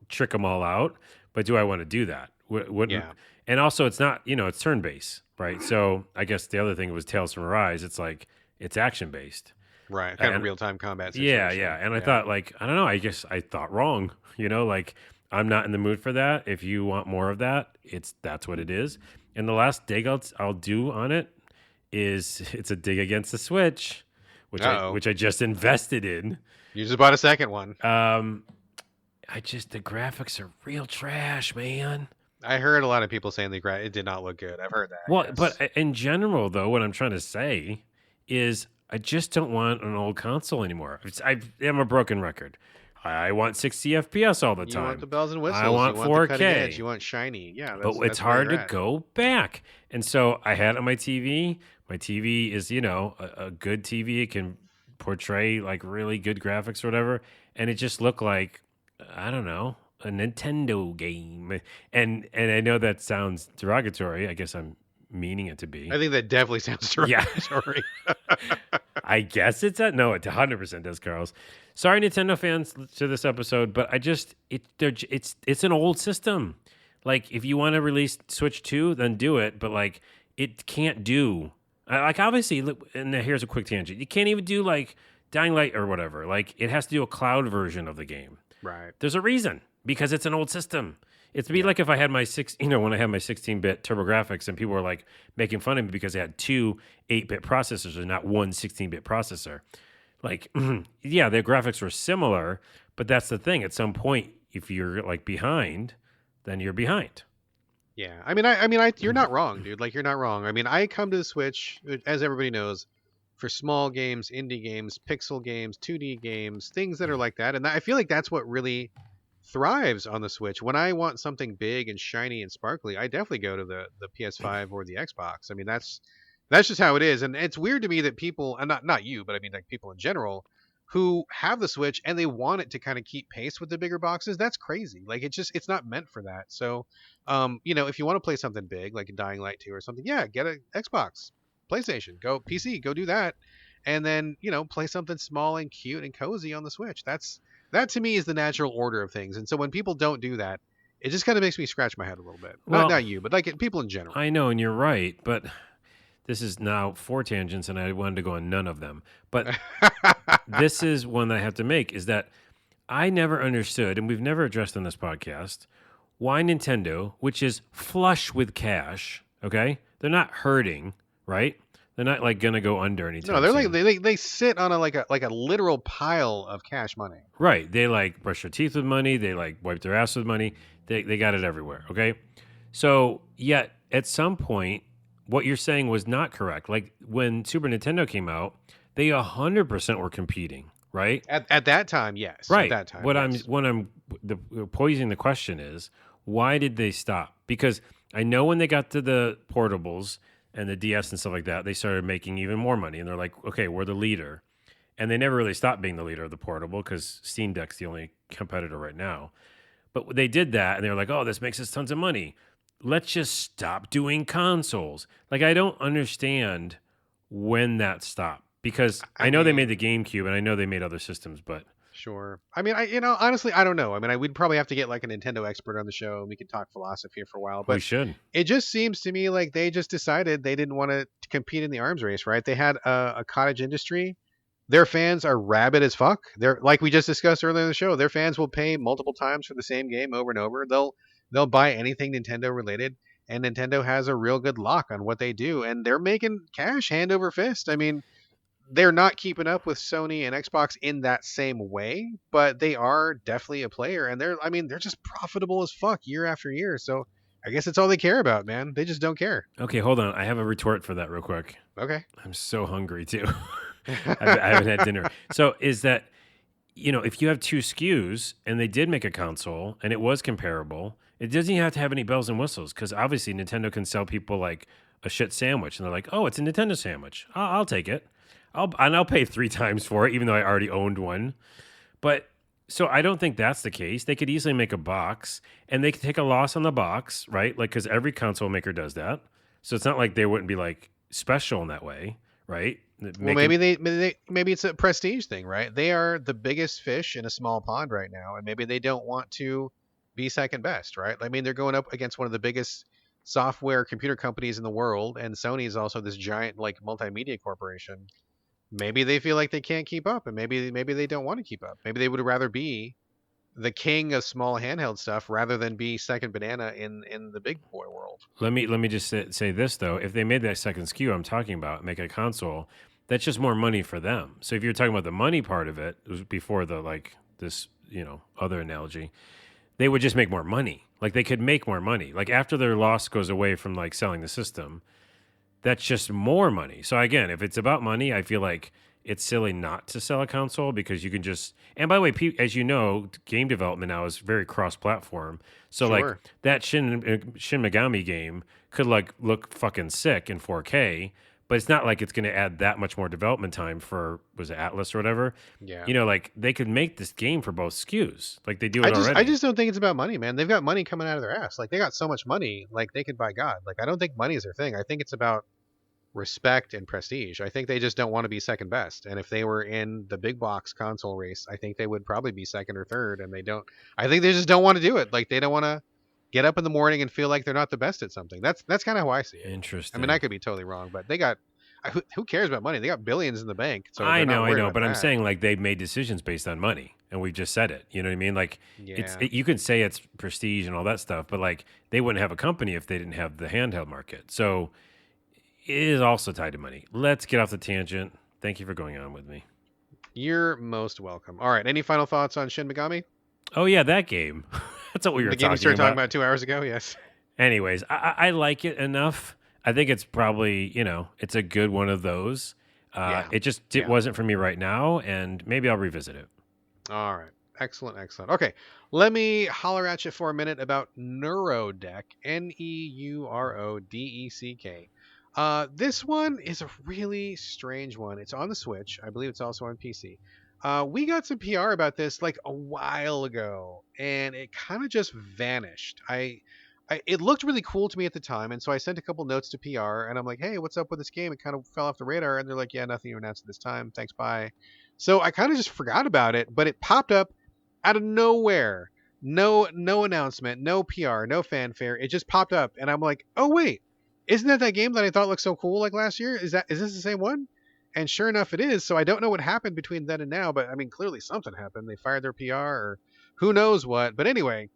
trick them all out. But do I want to do that? Yeah. And also, it's not it's turn based, right? So I guess the other thing was Tales from Arise. It's like it's action based. Right, kind of real time combat situation. Yeah. And I thought, like, I don't know, I guess I thought wrong, like I'm not in the mood for that. If you want more of that, that's what it is. And the last dig I'll do on it is it's a dig against the Switch, which I just invested in. You just bought a second one. The graphics are real trash, man. I heard a lot of people saying it did not look good. I've heard that. Well, yes. But in general, though, what I'm trying to say is I just don't want an old console anymore. I'm a broken record. I want 60 FPS all the time. You want the bells and whistles. I want 4K. The cutting edge. You want shiny. Yeah, but it's hard to go back. And so I had it on my TV. My TV is, a good TV. It can portray like really good graphics or whatever. And it just looked like, I don't know, a Nintendo game. And I know that sounds derogatory. I guess I'm meaning it to be. I think that definitely sounds derogatory. I guess it 100% does, Carlos. Sorry, Nintendo fans, to this episode, but it's an old system. Like, if you want to release Switch 2, then do it, but like it can't do like, obviously, and here's a quick tangent. You can't even do like Dying Light or whatever. Like, it has to do a cloud version of the game. Right. There's a reason, because it's an old system. It'd be like if I had my when I had my 16-bit TurboGrafx and people were like making fun of me because I had two 8-bit processors and not one 16-bit processor. Like, yeah, their graphics were similar, but that's the thing. At some point, if you're like behind, then you're behind. Yeah, I mean, you're not wrong, dude. Like, you're not wrong. I mean, I come to the Switch, as everybody knows, for small games, indie games, pixel games, 2D games, things that are like that. And I feel like that's what really thrives on the Switch. When I want something big and shiny and sparkly, I definitely go to the PS5 or the Xbox. I mean, that's just how it is. And it's weird to me that people, and not you, but I mean like people in general, who have the Switch and they want it to kind of keep pace with the bigger boxes. That's crazy. Like, it's not meant for that. So, if you want to play something big like a Dying Light 2 or something, yeah, get an Xbox, PlayStation, go PC, go do that. And then, play something small and cute and cozy on the Switch. That to me is the natural order of things. And so when people don't do that, it just kind of makes me scratch my head a little bit. Well, not you, but like people in general. I know, and you're right, but this is now 4 tangents, and I wanted to go on none of them. But this is one that I have to make, is that I never understood, and we've never addressed on this podcast, why Nintendo, which is flush with cash, okay? They're not hurting, right? They're not like gonna go under No, anytime they're like soon. they sit on a like a literal pile of cash money. Right. They like brush their teeth with money. They like wipe their ass with money. They got it everywhere. Okay. So yet at some point, what you're saying was not correct. Like when Super Nintendo came out, they 100% were competing. Right. At that time, yes. At Right. that time, yes. What I'm the posing the question is, why did they stop? Because I know when they got to the portables and the DS and stuff like that, they started making even more money, and they're like, okay, we're the leader, and they never really stopped being the leader of the portable because Steam Deck's the only competitor right now. But they did that, and they were like, oh, this makes us tons of money. Let's just stop doing consoles. Like I don't understand when that stopped because I I know they made mean, the GameCube and I know they made other systems, but sure. I mean, honestly, I don't know. I mean, we'd probably have to get like a Nintendo expert on the show, and we could talk philosophy for a while. we But should. it just seems to me like they just decided they didn't want to compete in the arms race, right? They had a cottage industry. Their fans are rabid as fuck. They're like we just discussed earlier in the show. Their fans will pay multiple times for the same game over and over. They'll buy anything Nintendo related, and Nintendo has a real good lock on what they do, and they're making cash hand over fist. I mean, they're not keeping up with Sony and Xbox in that same way, but they are definitely a player, and they're just profitable as fuck year after year. So I guess it's all they care about, man. They just don't care. Okay, hold on. I have a retort for that real quick. Okay. I'm so hungry too. I haven't had dinner. So is that, if you have two SKUs and they did make a console and it was comparable, it doesn't even have to have any bells and whistles because obviously Nintendo can sell people like a shit sandwich and they're like, oh, it's a Nintendo sandwich. I'll take it. I'll pay 3 times for it, even though I already owned one. But so I don't think that's the case. They could easily make a box and they could take a loss on the box, right? Like, because every console maker does that. So it's not like they wouldn't be like special in that way, right? Well, Making maybe it's a prestige thing, right? They are the biggest fish in a small pond right now, and maybe they don't want to be second best, right? I mean, they're going up against one of the biggest software computer companies in the world, and Sony is also this giant like multimedia corporation. Maybe they feel like they can't keep up, and maybe they don't want to keep up. Maybe they would rather be the king of small handheld stuff rather than be second banana in the big boy world. let me just say this though. If they made that second SKU I'm talking about, make a console, that's just more money for them. So if you're talking about the money part of it, it was before the like this, other analogy, they would just make more money. Like they could make more money. Like after their loss goes away from like selling the system, that's just more money. So again, if it's about money, I feel like it's silly not to sell a console because you can just. And by the way, as you know, game development now is very cross-platform. So like Sure. that Shin Megami game could like look fucking sick in 4K, but it's not like it's going to add that much more development time for was it Atlas or whatever. Yeah. Like they could make this game for both SKUs. Like they do I it just I already. just don't think it's about money, man. They've got money coming out of their ass. Like they got so much money, like they could buy God. Like I don't think money is their thing. I think it's about respect and prestige. I think they just don't want to be second best. And if they were in the big box console race, I think they would probably be second or third. And they don't. I think they just don't want to do it. Like they don't want to get up in the morning and feel like they're not the best at something. That's kind of how I see it. I mean, I Interesting. could be totally wrong, but they got. Who cares about money? They got billions in the bank, so I they're not know, worried about but I'm that. saying like they've made decisions based on money, and we've just said it. You know what I mean? Like Yeah. you could say it's prestige and all that stuff, but like they wouldn't have a company if they didn't have the handheld market. So it is also tied to money. Let's get off the tangent. Thank you for going on with me. You're most welcome. All right. Any final thoughts on Shin Megami? Oh yeah, that game. That's what we were The game you talking started talking about. about 2 hours ago. Yes. Anyways, I like it enough. I think it's probably it's a good one of those. Yeah. It Yeah. wasn't for me right now, and maybe I'll revisit it. All right. Excellent. Excellent. Okay. Let me holler at you for a minute about Neurodeck. Neurodeck. This one is a really strange one. It's on the Switch. I believe it's also on PC. We got some PR about this like a while ago, and it kind of just vanished. It looked really cool to me at the time, and so I sent a couple notes to PR, and I'm like, "Hey, what's up with this game?" It kind of fell off the radar, and they're like, "Yeah, nothing to announce at this time. Thanks, bye." So I kind of just forgot about it, but it popped up out of nowhere. No announcement, no PR, no fanfare. It just popped up, and I'm like, "Oh wait, isn't that game that I thought looked so cool like last year? Is this the same one?" And sure enough, it is. So I don't know what happened between then and now, but I mean, clearly something happened. They fired their PR, or who knows what. But anyway,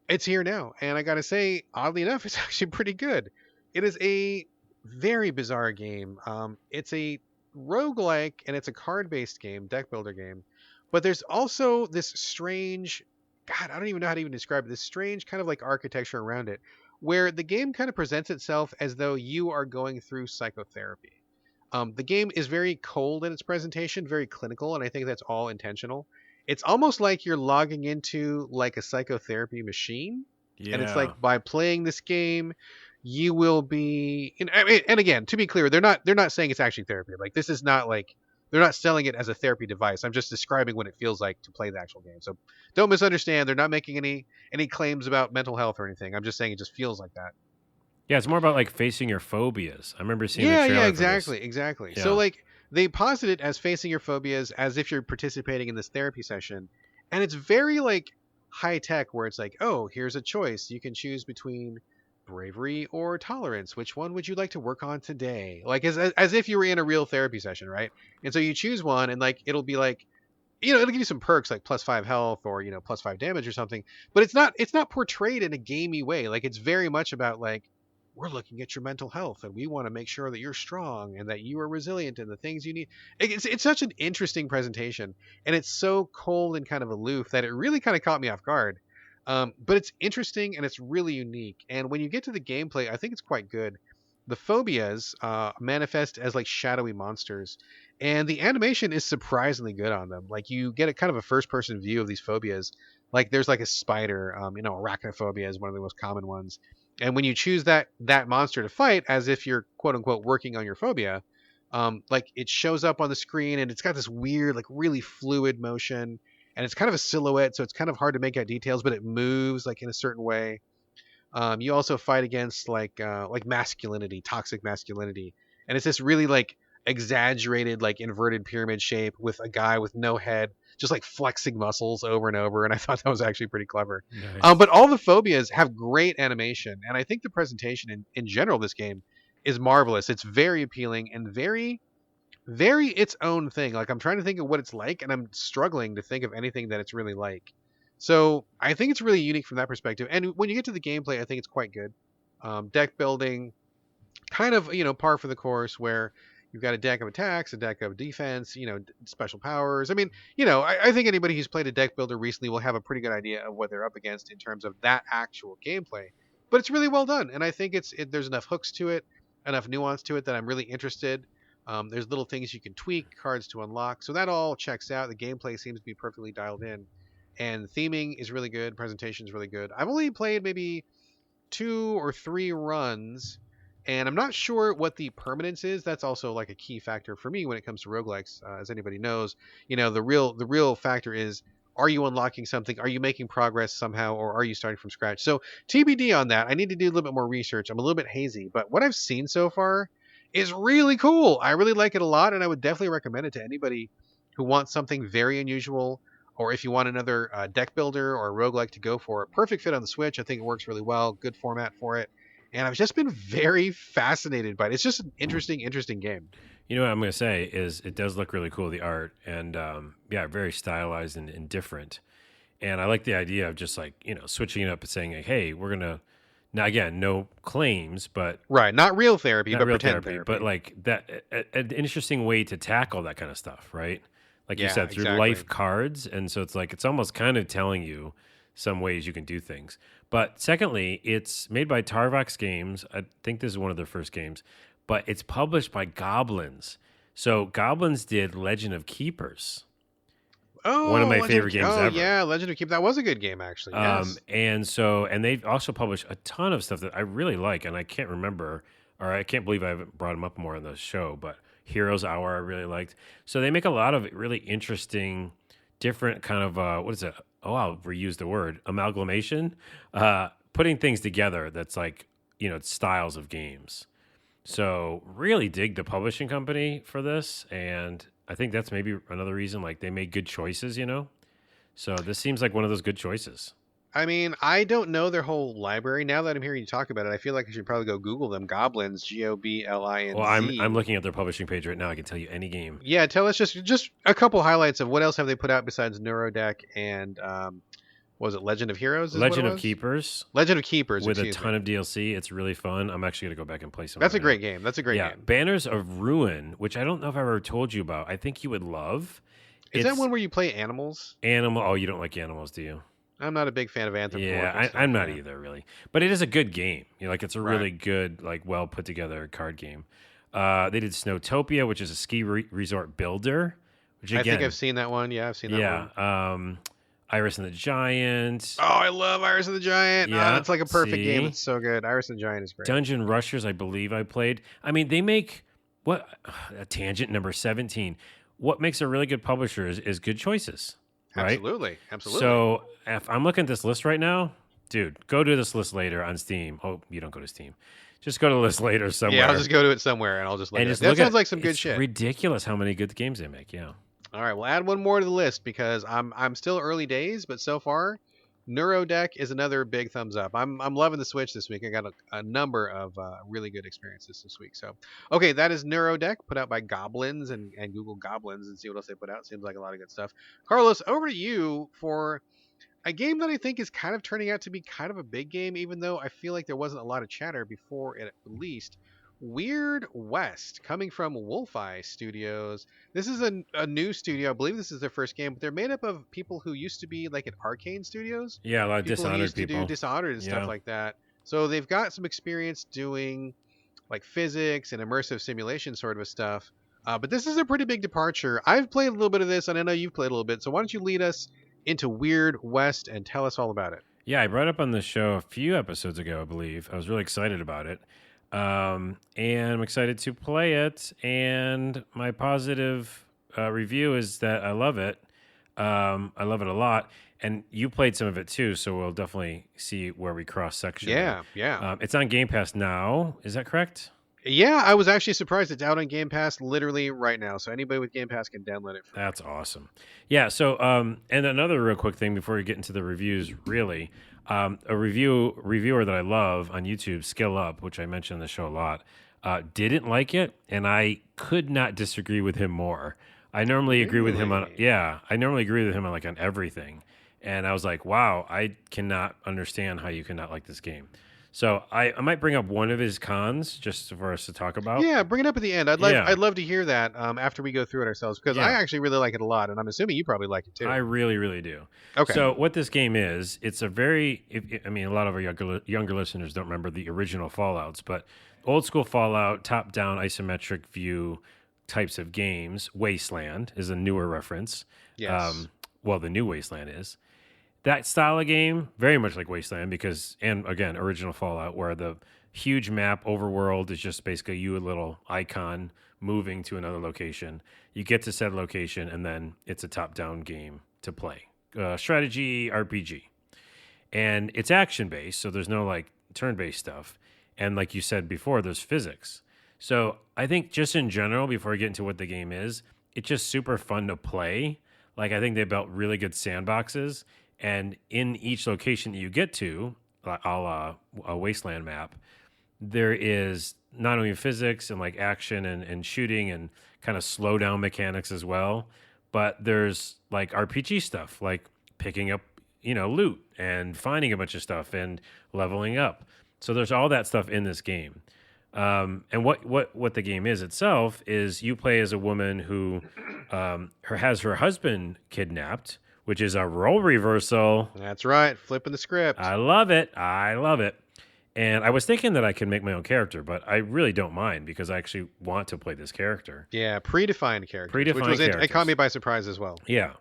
it's here now, and I gotta say, oddly enough, it's actually pretty good. It is a very bizarre game. It's a roguelike and it's a card-based game, deck builder game. But there's also this strange, God, I don't even know how to even describe it. This strange kind of like architecture around it, where the game kind of presents itself as though you are going through psychotherapy. The game is very cold in its presentation, very clinical, and I think that's all intentional. It's almost like you're logging into like a psychotherapy machine, and it's Yeah. like by playing this game, you will be. And, I mean, and again, to be clear, they're not saying it's actually therapy. Like this is not like they're not selling it as a therapy device. I'm just describing what it feels like to play the actual game. So don't misunderstand. They're not making any claims about mental health or anything. I'm just saying it just feels like that. Yeah, it's more about like facing your phobias. I remember seeing the Yeah, trailer for this. exactly, exactly. So Yeah. like they posit it as facing your phobias as if you're participating in this therapy session, and it's very like high tech where it's like, oh, here's a choice. You can choose between bravery or tolerance. Which one would you like to work on today? Like as if you were in a real therapy session, right? And so you choose one, and like it'll be like it'll give you some perks like +5 health or +5 damage or something, but it's not portrayed in a gamey way. Like it's very much about like we're looking at your mental health and we want to make sure that you're strong and that you are resilient and the things you need. It's such an interesting presentation, and it's so cold and kind of aloof that it really kind of caught me off guard. But it's interesting and it's really unique. And when you get to the gameplay, I think it's quite good. The phobias manifest as like shadowy monsters, and the animation is surprisingly good on them. Like you get a kind of a first-person view of these phobias. Like there's like a spider, arachnophobia is one of the most common ones. And when you choose that monster to fight, as if you're quote unquote working on your phobia, like it shows up on the screen and it's got this weird, like really fluid motion, and it's kind of a silhouette, so it's kind of hard to make out details, but it moves like in a certain way. You also fight against like masculinity, toxic masculinity, and it's this really like exaggerated like inverted pyramid shape with a guy with no head just like flexing muscles over and over, and I thought that was actually pretty clever. Nice. But all the phobias have great animation, and I think the presentation in general of this game is marvelous. It's very appealing and very very its own thing. Like I'm trying to think of what it's like, and I'm struggling to think of anything that it's really like. So I think it's really unique from that perspective. And when you get to the gameplay, I think it's quite good. Deck building, kind of par for the course, where you've got a deck of attacks, a deck of defense, special powers. I mean, I think anybody who's played a deck builder recently will have a pretty good idea of what they're up against in terms of that actual gameplay. But it's really well done, and I think there's enough hooks to it, enough nuance to it that I'm really interested. There's little things you can tweak, cards to unlock, so that all checks out. The gameplay seems to be perfectly dialed in, and theming is really good. Presentation is really good. I've only played maybe 2 or 3 runs, and I'm not sure what the permanence is. That's also like a key factor for me when it comes to roguelikes. As anybody knows, the real factor is, are you unlocking something? Are you making progress somehow, or are you starting from scratch? So TBD on that. I need to do a little bit more research. I'm a little bit hazy, but what I've seen so far is really cool. I really like it a lot, and I would definitely recommend it to anybody who wants something very unusual, or if you want another deck builder or a roguelike to go for it. Perfect fit on the Switch. I think it works really well. Good format for it. And I've just been very fascinated by it. It's just an interesting game. You know what I'm going to say is it does look really cool, the art, and yeah, very stylized and different. And I like the idea of just like, switching it up and saying, like, hey, we're going to, now again, no claims, but Right. Not real therapy, not but real pretend therapy, therapy. but like that, an interesting way to tackle that kind of stuff, right? Like you Yeah, said, through exactly. life cards. And so it's like, it's almost kind of telling you some ways you can do things. But secondly, it's made by Tarvox Games. I think this is one of their first games, but it's published by Goblins. So Goblins did Legend of Keepers, one of Oh, my favorite games oh ever. yeah, Legend of Keep. That was a good game actually. Yes. And they've also published a ton of stuff that I really like, and I can't remember, or I can't believe I haven't brought them up more on the show, but Heroes Hour I really liked. So they make a lot of really interesting, different kind of, what is it? Oh, I'll reuse the word, amalgamation, putting things together that's like, styles of games. So really dig the publishing company for this, and I think that's maybe another reason, like they made good choices. So this seems like one of those good choices. I mean, I don't know their whole library. Now that I'm hearing you talk about it, I feel like I should probably go Google them. Goblins, Well, I'm Goblinz. looking at their publishing page right now. I can tell you any game. Yeah, tell us just a couple highlights of what else have they put out besides Neurodeck and Was it Legend of Heroes? Is what it Legend of was. Keepers Legend of Keepers. with a Excuse me. ton of DLC. It's really fun. I'm actually gonna go back and play some That's of a it now. great game. That's a great Yeah, game. Banners of Ruin, which I don't know if I ever told you about. I think you would love. Is that It's one where you play animals? animal. Oh, you don't like animals, do you? I'm not a big fan of anthropomorphic Yeah, stuff. I'm not Yeah. either, really. But it is a good game. Like it's a Right. really good, like well put together card game. They did Snowtopia, which is a ski resort builder. Which I think again, I've seen that one. Yeah, I've seen that yeah. one. Iris and the Giant. Oh, I love Iris and the Giant. Oh, Yeah. it's like a perfect game. See, It's so good. Iris and the Giant is great. Dungeon Rushers. I believe I played. I mean, they make what a tangent number 17. What makes a really good publisher is good choices, right? Absolutely. Absolutely. So if I'm looking at this list right now, dude, go to this list later on Steam. Oh, you don't go to Steam. Just go to the list later somewhere. Yeah, I'll just go to it somewhere and I'll just look and at just it. That look at sounds like some good it's shit. ridiculous how many good games they make. Yeah. All right, we'll add one more to the list because I'm still early days, but so far, Neurodeck is another big thumbs up. I'm loving the Switch this week. I got a number of really good experiences this week. So, okay, that is Neurodeck, put out by Goblins and Google Goblins, and see what else they put out. Seems like a lot of good stuff. Carlos, over to you for a game that I think is kind of turning out to be kind of a big game, even though I feel like there wasn't a lot of chatter before it released. Weird West, coming from Wolfeye Studios. This is a new studio. I believe this is their first game, but they're made up of people who used to be like at Arcane Studios. Yeah, a lot of People who Dishonored used to people. do Dishonored and stuff Yeah. like that. So they've got some experience doing like physics and immersive simulation sort of stuff. But this is a pretty big departure. I've played a little bit of this, and I know you've played a little bit. So why don't you lead us into Weird West and tell us all about it? Yeah, I brought it up on the show a few episodes ago, I believe. I was really excited about it. And I'm excited to play it. And my positive review is that I love it. I love it a lot. And you played some of it too, so we'll definitely see where we cross section. Yeah. It's on Game Pass now. Is that correct? Yeah, I was actually surprised it's out on Game Pass literally right now. So anybody with Game Pass can download it. That's awesome. Yeah. So, and another real quick thing before we get into the reviews, really, a reviewer that I love on YouTube, Skill Up, which I mention in the show a lot, didn't like it, and I could not disagree with him more. I normally agree with him on I normally agree with him on like on everything, and I was like, wow, I cannot understand how you cannot like this game. So I might bring up one of his cons just for us to talk about. Yeah, bring it up at the end. I'd love to hear that after we go through it ourselves because I actually really like it a lot, and I'm assuming you probably like it too. I really, really do. Okay. So what this game is, it's a very, I mean, a lot of our younger listeners don't remember the original Fallouts, but old school Fallout, top-down isometric view types of games. Wasteland is a newer reference. Yes. Well, the new Wasteland is. That style of game, very much like Wasteland, because, and again, original Fallout, where the huge map overworld is just basically you, a little icon moving to another location. You get to said location, and then it's a top-down game to play. Strategy RPG. And it's action-based, so there's no like turn-based stuff. And like you said before, there's physics. So I think just in general, before we get into what the game is, it's just super fun to play. Like I think they built really good sandboxes. And in each location that you get to, a la a Wasteland map, there is not only physics and like action and shooting and kind of slow down mechanics as well, but there's like RPG stuff, like picking up, loot and finding a bunch of stuff and leveling up. So there's all that stuff in this game. And what the game is itself is you play as a woman who has her husband kidnapped, which is a role reversal. That's right. Flipping the script. I love it. And I was thinking that I could make my own character, but I really don't mind because I actually want to play this character. Yeah, predefined characters. It caught me by surprise as well. Yeah.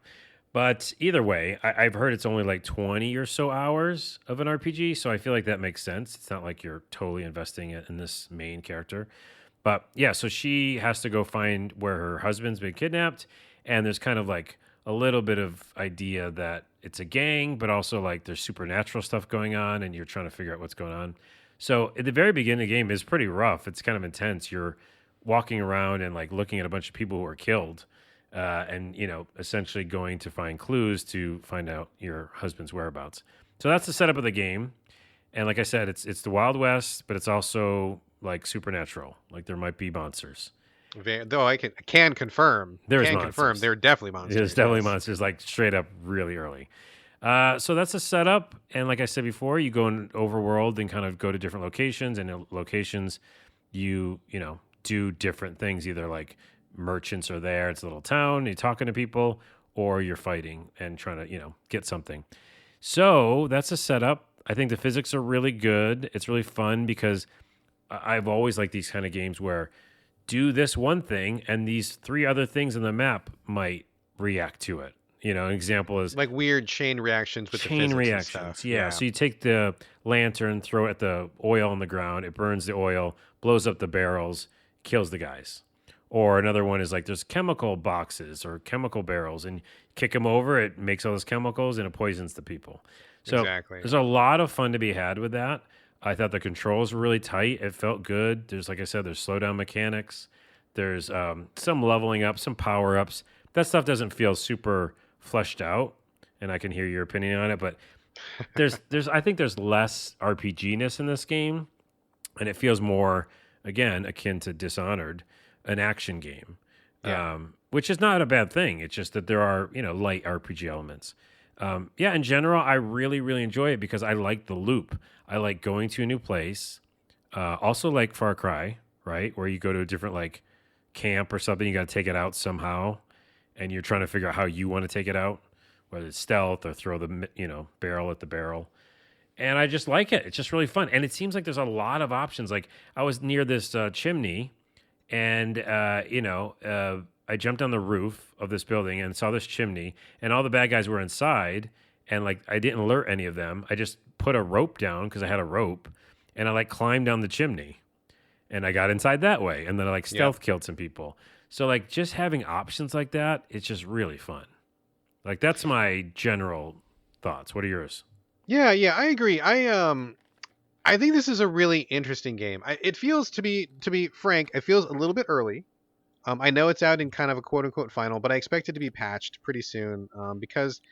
But either way, I've heard it's only like 20 or so hours of an RPG, so I feel like that makes sense. It's not like you're totally investing it in this main character. But yeah, so she has to go find where her husband's been kidnapped, and there's kind of like a little bit of idea that it's a gang, but also like there's supernatural stuff going on and you're trying to figure out what's going on. So at the very beginning of the game is pretty rough. It's kind of intense. You're walking around and like looking at a bunch of people who are killed and, essentially going to find clues to find out your husband's whereabouts. So that's the setup of the game. And like I said, it's the Wild West, but it's also like supernatural. Like there might be monsters. Though I can confirm. There are definitely monsters. There's definitely monsters, like straight up really early. So that's a setup, and like I said before, you go in overworld and kind of go to different locations, and in locations you do different things. Either like merchants are there, it's a little town, you're talking to people, or you're fighting and trying to get something. So that's a setup. I think the physics are really good. It's really fun because I've always liked these kind of games where do this one thing and these three other things in the map might react to it. An example is Like weird chain reactions with the chain physics and reactions. stuff. Yeah. Yeah. So you take the lantern, throw it at the oil on the ground, it burns the oil, blows up the barrels, kills the guys. Or another one is like there's chemical boxes or chemical barrels, and kick them over, it makes all those chemicals and it poisons the people. So Exactly. there's a lot of fun to be had with that. I thought the controls were really tight. It felt good. There's, like I said, there's slowdown mechanics. There's some leveling up, some power ups. That stuff doesn't feel super fleshed out, and I can hear your opinion on it. But there's I think there's less RPG-ness in this game, and it feels more, again, akin to Dishonored, an action game, Yeah. which is not a bad thing. It's just that there are light RPG elements. Yeah, in general, I really really enjoy it because I like the loop. I like going to a new place. Also, like Far Cry, right, where you go to a different like camp or something. You got to take it out somehow, and you're trying to figure out how you want to take it out, whether it's stealth or throw the barrel at the barrel. And I just like it. It's just really fun, and it seems like there's a lot of options. Like I was near this chimney, and I jumped on the roof of this building and saw this chimney, and all the bad guys were inside. And like I didn't alert any of them. I just put a rope down because I had a rope, and I like climbed down the chimney, and I got inside that way, and then I like Yep. stealth killed some people. So like just having options like that, it's just really fun. Like that's my general thoughts. What are yours? Yeah, yeah, I agree. I think this is a really interesting game. It feels to be frank, it feels a little bit early. I know it's out in kind of a quote unquote final, but I expect it to be patched pretty soon. Because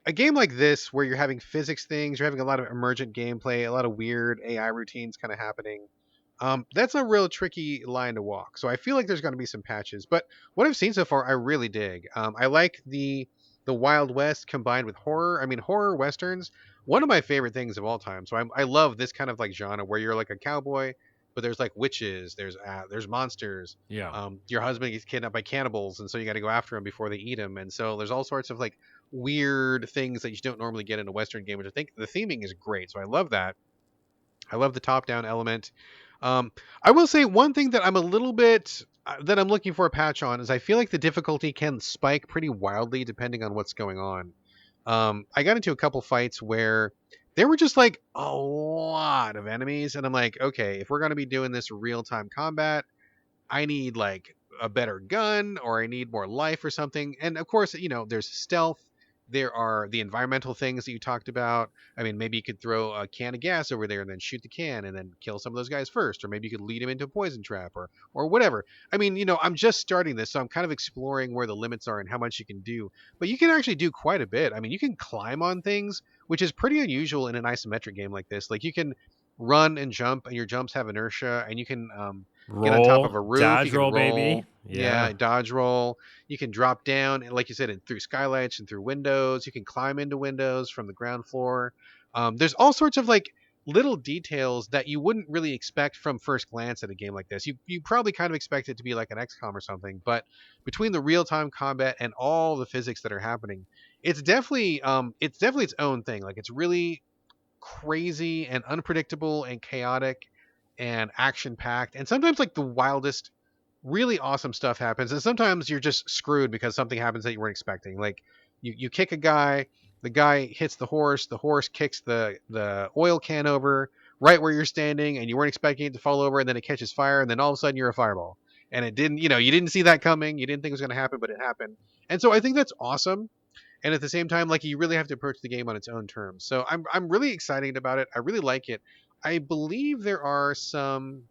a game like this, where you're having physics things, you're having a lot of emergent gameplay, a lot of weird AI routines kind of happening. That's a real tricky line to walk. So I feel like there's going to be some patches. But what I've seen so far, I really dig. I like the Wild West combined with horror. I mean, horror westerns, one of my favorite things of all time. So I love this kind of like genre where you're like a cowboy, but there's like witches, there's monsters. Yeah. Your husband gets kidnapped by cannibals, and so you got to go after him before they eat him. And so there's all sorts of like weird things that you don't normally get in a western game, which I think the theming is great. So I love that. I love the top-down element. Um, I will say one thing that I'm a little bit that I'm looking for a patch on is I feel like the difficulty can spike pretty wildly depending on what's going on. I got into a couple fights where there were just like a lot of enemies, and I'm like, okay, if we're gonna be doing this real-time combat, I need like a better gun or I need more life or something. And of course, there's stealth. There are the environmental things that you talked about. I mean, maybe you could throw a can of gas over there and then shoot the can and then kill some of those guys first, or maybe you could lead them into a poison trap or whatever. I mean, I'm just starting this, so I'm kind of exploring where the limits are and how much you can do. But you can actually do quite a bit. I mean, you can climb on things, which is pretty unusual in an isometric game like this. Like you can run and jump, and your jumps have inertia, and you can get on top of Roll, a roof. You dodge can roll, baby. roll. Yeah. Yeah, dodge roll. You can drop down, and like you said, and through skylights and through windows. You can climb into windows from the ground floor. There's all sorts of like little details that you wouldn't really expect from first glance at a game like this. You probably kind of expect it to be like an XCOM or something, but between the real time combat and all the physics that are happening, it's definitely its own thing. Like it's really crazy and unpredictable and chaotic and action packed, and sometimes like the wildest really awesome stuff happens, and sometimes you're just screwed because something happens that you weren't expecting. Like you kick a guy, the guy hits the horse kicks the oil can over right where you're standing, and you weren't expecting it to fall over, and then it catches fire, and then all of a sudden you're a fireball. And it didn't, you didn't see that coming, you didn't think it was going to happen, but it happened. And so I think that's awesome. And at the same time, like, you really have to approach the game on its own terms. So I'm really excited about it. I really like it. I believe there are some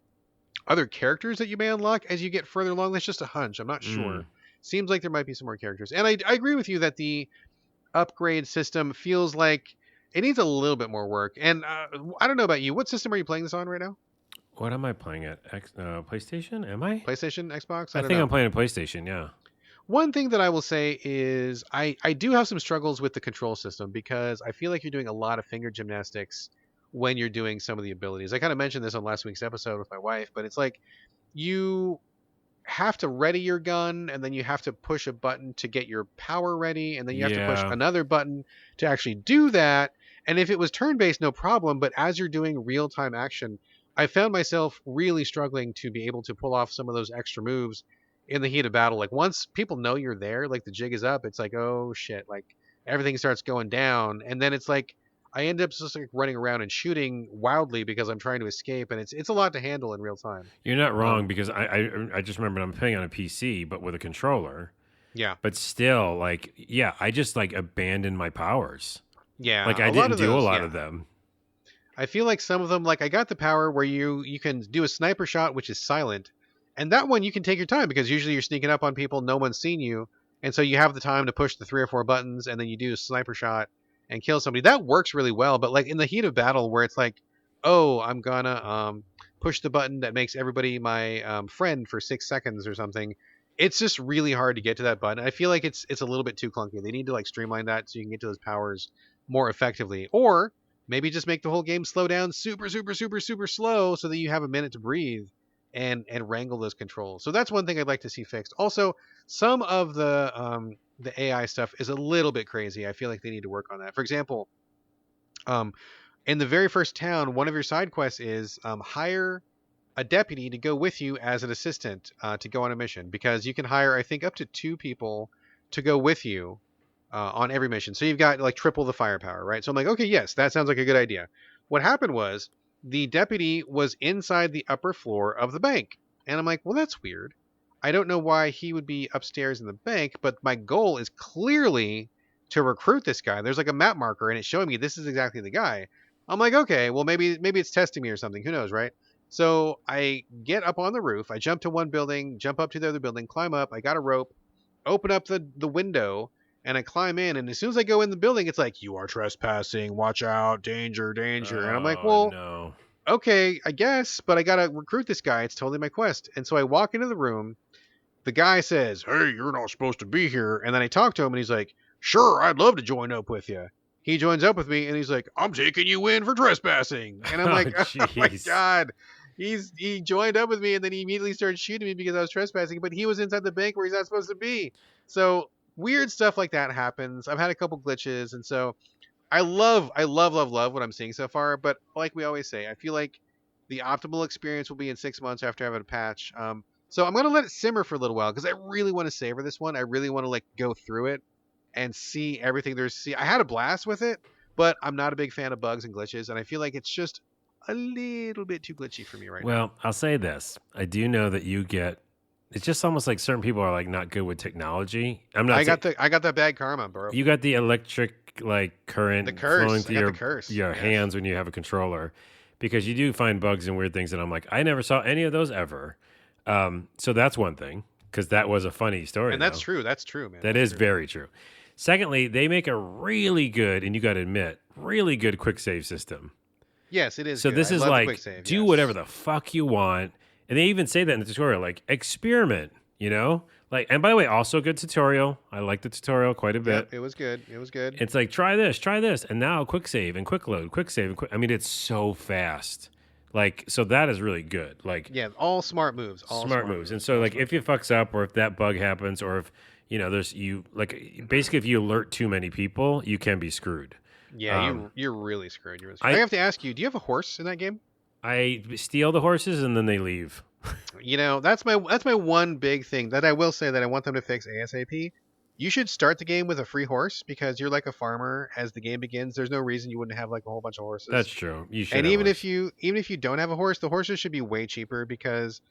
other characters that you may unlock as you get further along. That's just a hunch. I'm not Mm. sure. Seems like there might be some more characters. And I agree with you that the upgrade system feels like it needs a little bit more work. And I don't know about you. What system are you playing this on right now? What am I playing at? PlayStation? Am I? PlayStation, Xbox? I I don't think know. I'm playing a PlayStation. Yeah. One thing that I will say is I do have some struggles with the control system because I feel like you're doing a lot of finger gymnastics when you're doing some of the abilities. I kind of mentioned this on last week's episode with my wife, but it's like you have to ready your gun and then you have to push a button to get your power ready and then you have to push Yeah. another button to actually do that. And if it was turn based, no problem, but as you're doing real time action, I found myself really struggling to be able to pull off some of those extra moves in the heat of battle. Like once people know you're there, like the jig is up, it's like, oh shit, like everything starts going down, and then it's like I end up just like running around and shooting wildly because I'm trying to escape, and it's a lot to handle in real time. You're not wrong Um, because I just remembered I'm playing on a PC, but with a controller. yeah, But still, like, yeah, I just like abandoned my powers. Like yeah, I a lot didn't of do a those, lot yeah. of them. I feel like some of them, like I got the power where you can do a sniper shot, which is silent, and that one you can take your time because usually you're sneaking up on people, no one's seen you, and so you have the time to push the 3 or 4 buttons, and then you do a sniper shot and kill somebody. That works really well, but like in the heat of battle, where it's like, oh, I'm gonna push the button that makes everybody my friend for 6 seconds or something. It's just really hard to get to that button. I feel like it's a little bit too clunky. They need to like streamline that so you can get to those powers more effectively, or maybe just make the whole game slow down super, super, super, super slow so that you have a minute to breathe and wrangle those controls. So that's one thing I'd like to see fixed. Also, some of the AI stuff is a little bit crazy. I feel like they need to work on that. For example, um, in the very first town, one of your side quests is hire a deputy to go with you as an assistant to go on a mission because you can hire, I think, up to 2 people to go with you on every mission. So you've got like triple the firepower, right? So I'm like, okay, yes, that sounds like a good idea. What happened was the deputy was inside the upper floor of the bank. And I'm like, well, that's weird. I don't know why he would be upstairs in the bank, but my goal is clearly to recruit this guy. There's like a map marker and it's showing me this is exactly the guy. I'm like, okay, well maybe it's testing me or something. Who knows, right? So I get up on the roof. I jump to one building, jump up to the other building, climb up. I got a rope, open up the window, and I climb in. And as soon as I go in the building, it's like, you are trespassing. Watch out. Danger, danger. And I'm like, Oh well, no. okay, I guess, but I got to recruit this guy. It's totally my quest. And so I walk into the room. The guy says, hey, you're not supposed to be here. And then I talk to him and he's like, sure, I'd love to join up with you. He joins up with me and he's like, I'm taking you in for trespassing. And I'm Oh like, oh my jeez. God. He joined up with me and then he immediately started shooting me because I was trespassing, but he was inside the bank where he's not supposed to be. So weird stuff like that happens. I've had a couple glitches, and so I love what I'm seeing so far. But like we always say, I feel like the optimal experience will be in 6 months after having a patch. So I'm gonna let it simmer for a little while because I really want to savor this one. I really want to like go through it and see everything there's to see. I had a blast with it, but I'm not a big fan of bugs and glitches, and I feel like it's just a little bit too glitchy for me right now. Well, I'll say this. I do know that you get it's just almost like certain people are like not good with technology. I'm not saying I got that bad karma, bro. you got the electric like The current flowing curse. I through got the curse. your Yes. hands when you have a controller because you do find bugs and weird things and I'm like I never saw any of those ever. So that's one thing because that was a funny story And that's though. true. That's true, man. That That's is true. very true. Secondly, they make a really good and you got to admit really good quick save system. Yes, it is So good. this I is love the quick like save. do Yes. whatever the fuck you want, and they even say that in the tutorial, like experiment. You know, like and by the way, also a good tutorial. I like the tutorial quite a bit. Yep, it was good. It was good. It's like try this, and now quick save and quick load, quick save and quick. I mean, it's so fast. Like so that is really good. Like Yeah, all smart moves. All smart moves. And so all like smart if you fucks up or if that bug happens or if you know there's you like basically if you alert too many people, you can be screwed. Yeah, Um, you're really screwed. You're really screwed. I have to ask you, do you have a horse in that game? I steal the horses and then they leave. You know, that's my one big thing that I will say that I want them to fix ASAP. You should start the game with a free horse because you're like a farmer as the game begins. There's no reason you wouldn't have like a whole bunch of horses. That's true. You should And have even horse. if you don't have a horse, the horses should be way cheaper because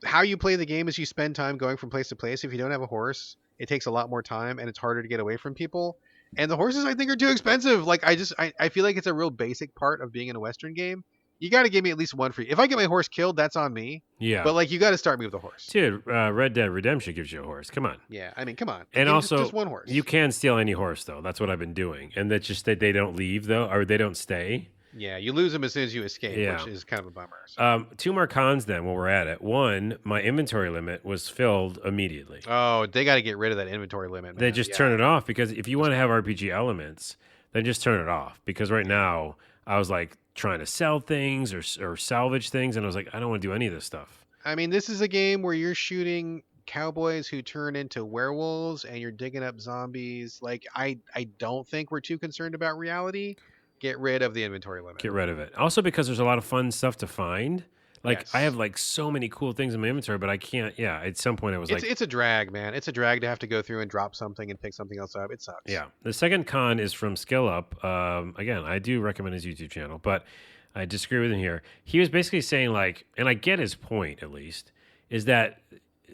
how you play the game is you spend time going from place to place. If you don't have a horse, it takes a lot more time and it's harder to get away from people. And the horses I think are too expensive. Like I feel like it's a real basic part of being in a Western game. You got to give me at least one free. If I get my horse killed, that's on me. Yeah. But like you got to start me with a horse. Dude, Red Dead Redemption gives you a horse. Come on. Yeah, I mean, come on. And Give me also, just one horse. you can steal any horse though. That's what I've been doing, and that's just that they don't leave though, or they don't stay. Yeah, you lose them as soon as you escape, which Yeah. is kind of a bummer. So. Two more cons then while we're at it. One, my inventory limit was filled immediately. Oh, they got to get rid of that inventory limit, They man. just turn Yeah, it off because if you just want to have RPG elements, then just turn it off. Because right yeah. now I was like trying to sell things or salvage things, and I was like, I don't want to do any of this stuff. I mean, this is a game where you're shooting cowboys who turn into werewolves and you're digging up zombies. Like I don't think we're too concerned about reality. Get rid of the inventory limit. Get rid of it. Also because there's a lot of fun stuff to find. Like I have Yes. like so many cool things in my inventory, but I can't. Yeah, at some point I was like, It's a drag, man. It's a drag to have to go through and drop something and pick something else up. It sucks. yeah. The second con is from Skill Up. Again, I do recommend his YouTube channel, but I disagree with him here. He was basically saying like, and I get his point at least, is that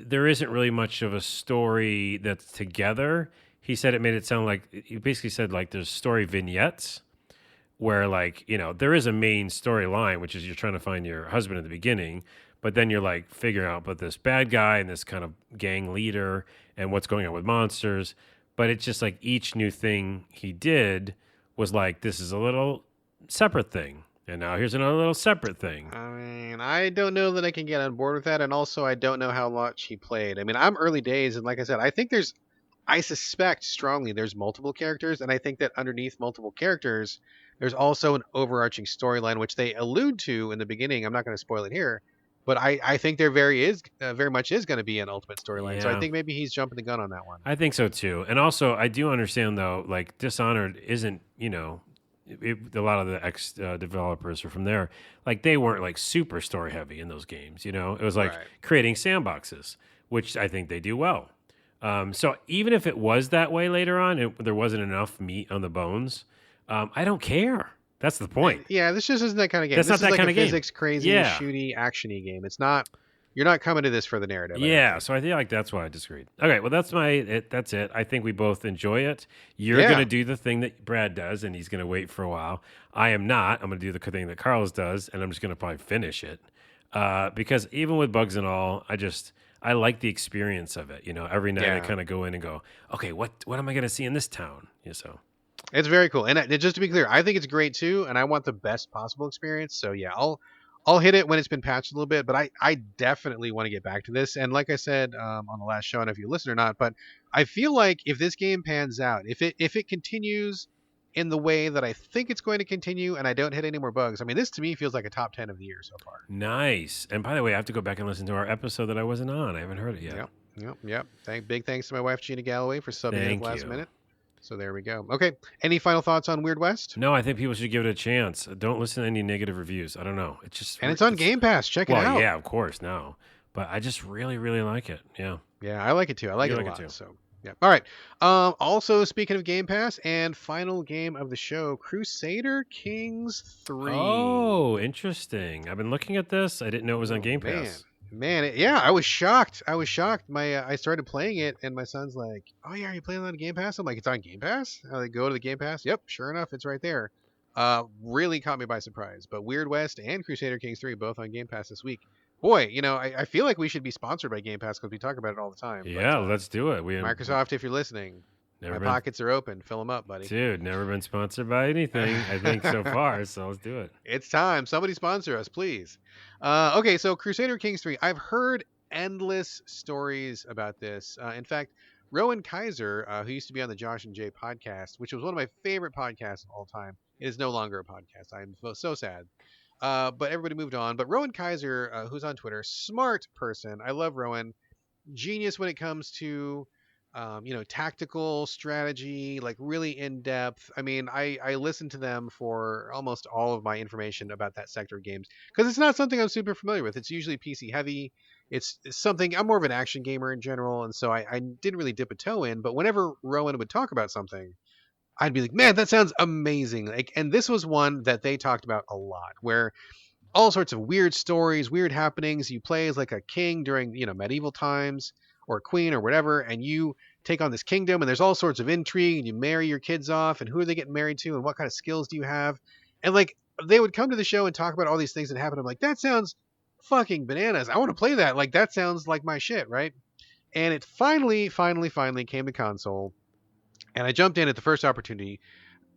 there isn't really much of a story that's together. He said it made it sound like he basically said like there's story vignettes where like there is a main storyline, which is you're trying to find your husband at the beginning, but then you're like figuring out about this bad guy and this kind of gang leader and what's going on with monsters. But it's just like each new thing he did was like, this is a little separate thing, and now here's another little separate thing. I mean, I don't know that I can get on board with that, and also I don't know how much he played. I mean, I'm early days, and like I said, I suspect strongly there's multiple characters, and I think that underneath multiple characters, there's also an overarching storyline, which they allude to in the beginning. I'm not going to spoil it here, but I think there very much is going to be an ultimate storyline. So I Yeah, think maybe he's jumping the gun on that one. I think so too. And also, I do understand though, like Dishonored isn't, a lot of the ex developers are from there. Like they weren't like super story heavy in those games. It was like Right. creating sandboxes, which I think they do well. So even if it was that way later on, there wasn't enough meat on the bones. I don't care. That's the point. Yeah, this just isn't that kind of game. That's This not is that like kind a of game. physics crazy, Yeah. shooty, actiony game. It's not. You're not coming to this for the narrative. I don't Yeah, think. so I feel like that's why I disagreed. Okay, well that's it. I think we both enjoy it. You're Yeah. gonna do the thing that Brad does, and he's gonna wait for a while. I am not. I'm gonna do the thing that Carlos does, and I'm just gonna probably finish it. Because even with bugs and all, I like the experience of it. Every night I Yeah. kind of go in and go, okay, what am I gonna see in this town? It's very cool, and just to be clear, I think it's great too, and I want the best possible experience. So yeah, I'll hit it when it's been patched a little bit, but I definitely want to get back to this. And like I said on the last show, I don't know if you listen or not, but I feel like if this game pans out, if it continues in the way that I think it's going to continue, and I don't hit any more bugs, I mean, this to me feels like a top 10 of the year so far. Nice. And by the way, I have to go back and listen to our episode that I wasn't on. I haven't heard it yet. Yep. Big thanks to my wife Gina Galloway for subbing in at Thank the last you. minute. So there we go. Okay, any final thoughts on Weird West? No, I think people should give it a chance. Don't listen to any negative reviews. I don't know. And it's on Game Pass. Check it out. Well, yeah, of course, now. But I just really, really like it. Yeah. Yeah, I like it too. I like You it a like it lot. too. So yeah. All right. Also, speaking of Game Pass, and final game of the show, Crusader Kings 3. Oh, interesting. I've been looking at this. I didn't know it was on Game Pass. Man, yeah, I was shocked. I started playing it, and my son's like, "Oh yeah, are you playing it on Game Pass?" I'm like, "It's on Game Pass." I go to the Game Pass. Yep, sure enough, it's right there. Really caught me by surprise. But Weird West and Crusader Kings 3 both on Game Pass this week. Boy, I feel like we should be sponsored by Game Pass because we talk about it all the time. Yeah, But, let's do it. Microsoft, if you're listening, my pockets are open. Fill them up, buddy. Dude, never been sponsored by anything, I think, so far. So let's do it. It's time. Somebody sponsor us, please. Okay, so Crusader Kings 3. I've heard endless stories about this. In fact, Rowan Kaiser, who used to be on the Josh and Jay podcast, which was one of my favorite podcasts of all time, is no longer a podcast. I'm so sad. But everybody moved on. But Rowan Kaiser, who's on Twitter, smart person. I love Rowan. Genius when it comes to tactical strategy, like really in depth. I mean, I listen to them for almost all of my information about that sector of games because it's not something I'm super familiar with. It's usually PC heavy. It's something I'm more of an action gamer in general, and so I didn't really dip a toe in. But whenever Rowan would talk about something, I'd be like, man, that sounds amazing. Like, and this was one that they talked about a lot, where all sorts of weird stories, weird happenings. You play as like a king during, medieval times or a queen or whatever, and you take on this kingdom and there's all sorts of intrigue and you marry your kids off and who are they getting married to and what kind of skills do you have? And like they would come to the show and talk about all these things that happen. I'm like, that sounds fucking bananas. I want to play that. Like that sounds like my shit, right? And it finally came to console and I jumped in at the first opportunity.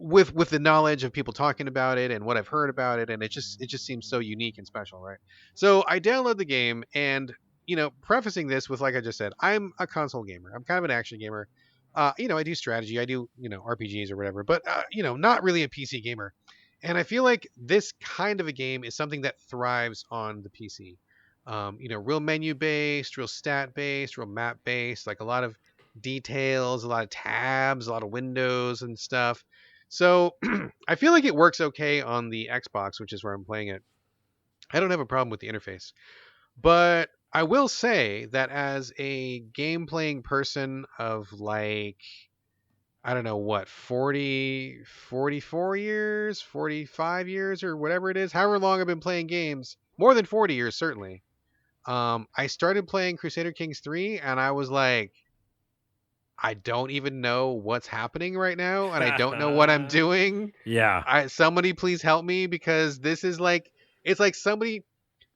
with the knowledge of people talking about it and what I've heard about it, and it just seems so unique and special, right? So I download the game, and prefacing this with, like I just said, I'm a console gamer. I'm kind of an action gamer. I do strategy, I do RPGs or whatever, but not really a PC gamer. And I feel like this kind of a game is something that thrives on the PC. Real menu based, real stat based, real map based, like a lot of details, a lot of tabs, a lot of windows and stuff. So I feel like it works okay on the Xbox, which is where I'm playing it. I don't have a problem with the interface. But I will say that as a game playing person of, like, I don't know what, 40, 44 years, 45 years, or whatever it is, however long I've been playing games, more than 40 years, certainly. I started playing Crusader Kings 3, and I was like, I don't even know what's happening right now, and I don't know what I'm doing. Yeah. Somebody please help me, because this is like, it's like somebody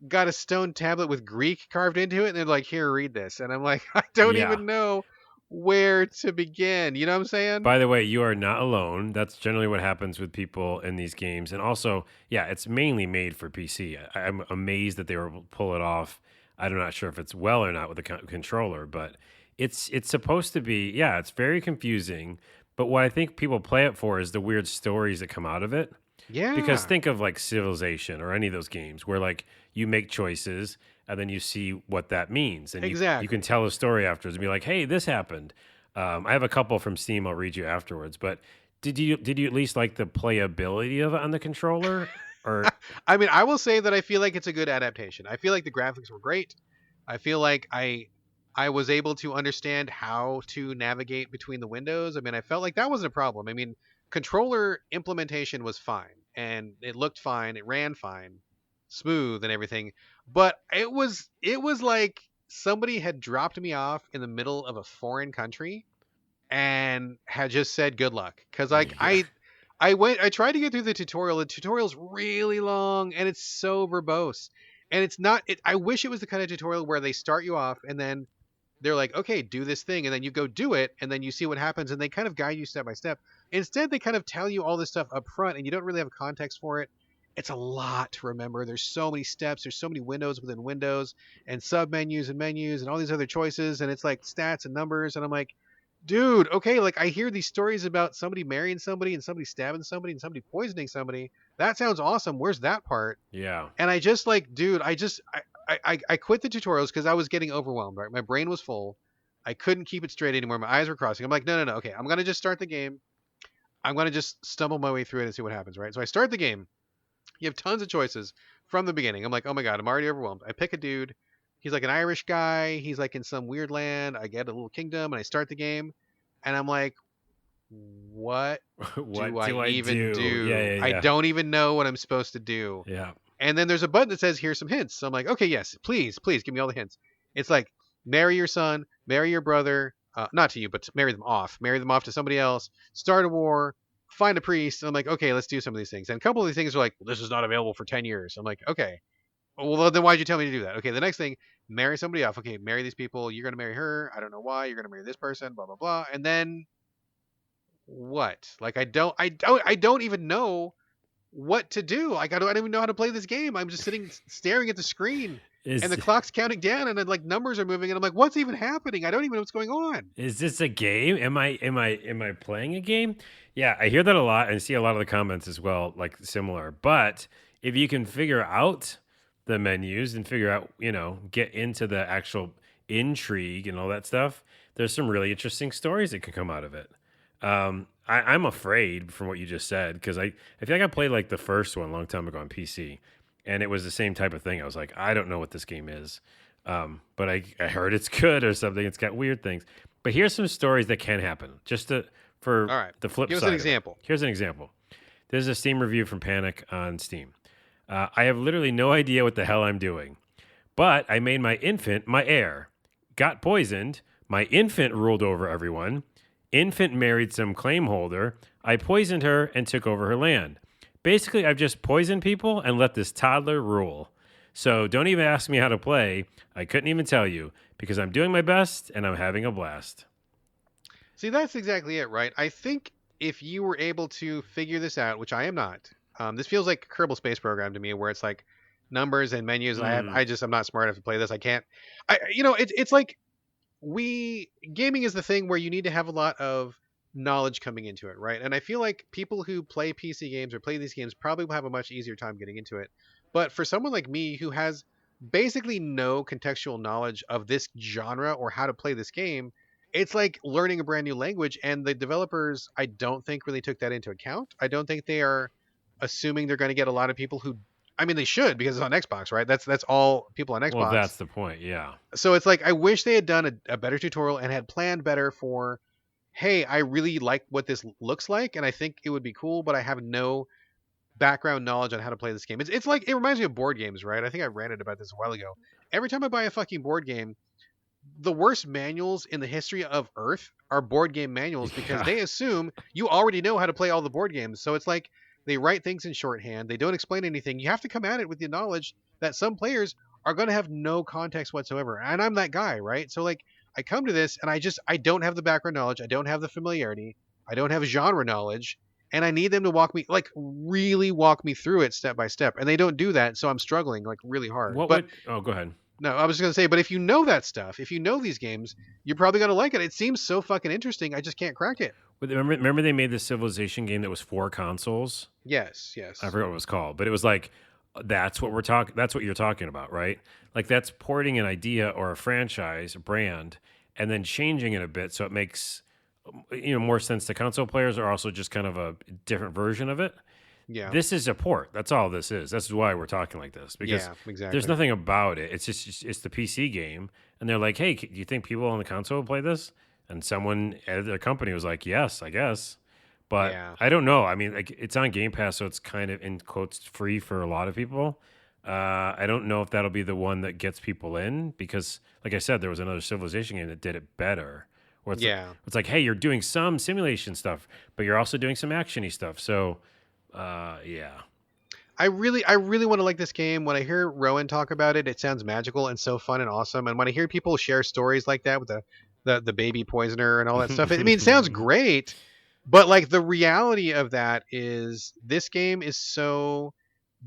got a stone tablet with Greek carved into it, and they're like, here, read this. And I'm like, I don't Yeah. even know where to begin. You know what I'm saying? By the way, you are not alone. That's generally what happens with people in these games. And also, yeah, it's mainly made for PC. I'm amazed that they were able to pull it off. I'm not sure if it's well or not with the controller, but it's supposed to be, yeah, it's very confusing. But what I think people play it for is the weird stories that come out of it. Because Yeah, think of like Civilization or any of those games where like you make choices and then you see what that means, and you can exactly. tell a story afterwards and be like, "Hey, this happened." I have a couple from Steam. I'll read you afterwards. But did you at least like the playability of it on the controller? Or I mean, I will say that I feel like it's a good adaptation. I feel like the graphics were great. I feel like I was able to understand how to navigate between the windows. I mean, I felt like that wasn't a problem. I mean, controller implementation was fine, and it looked fine, it ran fine, smooth and everything. But it was like somebody had dropped me off in the middle of a foreign country and had just said good luck, cuz like yeah, I tried to get through the tutorial. The tutorial's really long, and it's so verbose. And it's not I wish it was the kind of tutorial where they start you off, and then they're like, okay, do this thing, and then you go do it, and then you see what happens, and they kind of guide you step by step. Instead, they kind of tell you all this stuff up front, and you don't really have a context for it. It's a lot to remember. There's so many steps, there's so many windows within windows, and sub menus and all these other choices, and it's like stats and numbers, and I'm like, dude, okay, like I hear these stories about somebody marrying somebody and somebody stabbing somebody and somebody poisoning somebody. That sounds awesome. Where's that part? yeah. And I just, like, dude, I quit the tutorials because I was getting overwhelmed, right? My brain was full. I couldn't keep it straight anymore. My eyes were crossing. I'm like, no, no, no. Okay, I'm gonna just start the game. I'm gonna just stumble my way through it and see what happens, right? So I start the game. You have tons of choices from the beginning. I'm like, oh my god, I'm already overwhelmed. I pick a dude. He's like an Irish guy. He's like in some weird land. I get a little kingdom, and I start the game, and I'm like, what do What I do I even do? Yeah, do? yeah, I yeah, don't even know what I'm supposed to do. yeah. And then there's a button that says, here's some hints. So I'm like, okay, yes, please, please give me all the hints. It's like, marry your son, marry your brother, not to you, but to marry them off to somebody else, start a war, find a priest. And I'm like, okay, let's do some of these things. And a couple of these things are like, well, this is not available for 10 years. I'm like, okay, well, then why'd you tell me to do that? Okay, the next thing, marry somebody off. Okay, marry these people. You're going to marry her. I don't know why. You're going to marry this person, blah, blah, blah. And then what? Like, I don't even know what to do. Like, I don't even know how to play this game. I'm just sitting staring at the screen, and the Is clock's counting down, and then, like, numbers are moving, and I'm like, what's even happening? I don't even know what's going on. Is this a game? Am I playing a game? Yeah, I hear that a lot and see a lot of the comments as well, like similar. But if you can figure out the menus and figure out, get into the actual intrigue and all that stuff, there's some really interesting stories that can come out of it. I'm afraid from what you just said because I feel like I played like the first one a long time ago on PC, and it was the same type of thing. I was like, I don't know what this game is. But I heard it's good or something. It's got weird things. But here's some stories that can happen. For All right, the flip give us an side of it. example. Here's an example. There's a Steam review from Panic on Steam. I have literally no idea what the hell I'm doing, but I made my infant my heir. Got poisoned. My infant ruled over everyone. Infant married some claim holder. I poisoned her and took over her land. Basically, I've just poisoned people and let this toddler rule. So don't even ask me how to play. I couldn't even tell you because I'm doing my best and I'm having a blast. See, that's exactly it, right? I think if you were able to figure this out, which I am not, this feels like Kerbal Space Program to me, where it's like numbers and menus. And Mm, I'm not smart enough to play this. I can't. It's like gaming is the thing where you need to have a lot of knowledge coming into it, right? And I feel like people who play PC games or play these games probably will have a much easier time getting into it. But for someone like me who has basically no contextual knowledge of this genre or how to play this game, it's like learning a brand new language. And the developers, I don't think really took that into account. I don't think they are assuming they're going to get a lot of people who, I mean, they should because it's on Xbox, right? That's all people on well, Xbox. that's the point. Yeah. So it's like I wish they had done a better tutorial and had planned better for, hey, I really like what this looks like and I think it would be cool, but I have no background knowledge on how to play this game. It's like it reminds me of board games, right? I think I ranted about this a while ago. Every time I buy a fucking board game, the worst manuals in the history of Earth are board game manuals because Yeah. they assume you already know how to play all the board games. So it's like they write things in shorthand. They don't explain anything. You have to come at it with the knowledge that some players are going to have no context whatsoever. And I'm that guy, right? So like I come to this and I don't have the background knowledge. I don't have the familiarity. I don't have genre knowledge. And I need them to walk me, like really walk me through it step by step. And they don't do that. So I'm struggling like really hard. What But would? Oh, go ahead. no, I was just gonna say, but if you know that stuff, if you know these games, you're probably gonna like it. It seems so fucking interesting. I just can't crack it. Remember they made this Civilization game that was 4 consoles. Yes, I yes, forgot what it was called, but it was like that's what we're talking. That's what you're talking about, right? Like that's porting an idea or a franchise, a brand, and then changing it a bit so it makes more sense to console players, or also just kind of a different version of it. yeah, This is a port. That's all this is. That's why we're talking like this because yeah, there's exactly. nothing about it. It's just it's the PC game, and they're like, "Hey, do you think people on the console will play this?" And someone at their company was like, "Yes, I guess." But Yeah, I don't know. I mean, like it's on Game Pass, so it's kind of in quotes free for a lot of people. I don't know if that'll be the one that gets people in because, like I said, there was another Civilization game that did it better. Where yeah. it's like, hey, you're doing some simulation stuff, but you're also doing some actiony stuff. So, yeah, I really want to like this game. When I hear Rowan talk about it, it sounds magical and so fun and awesome. And when I hear people share stories like that with the baby poisoner and all that stuff, I mean, it sounds great. But like the reality of that is, this game is so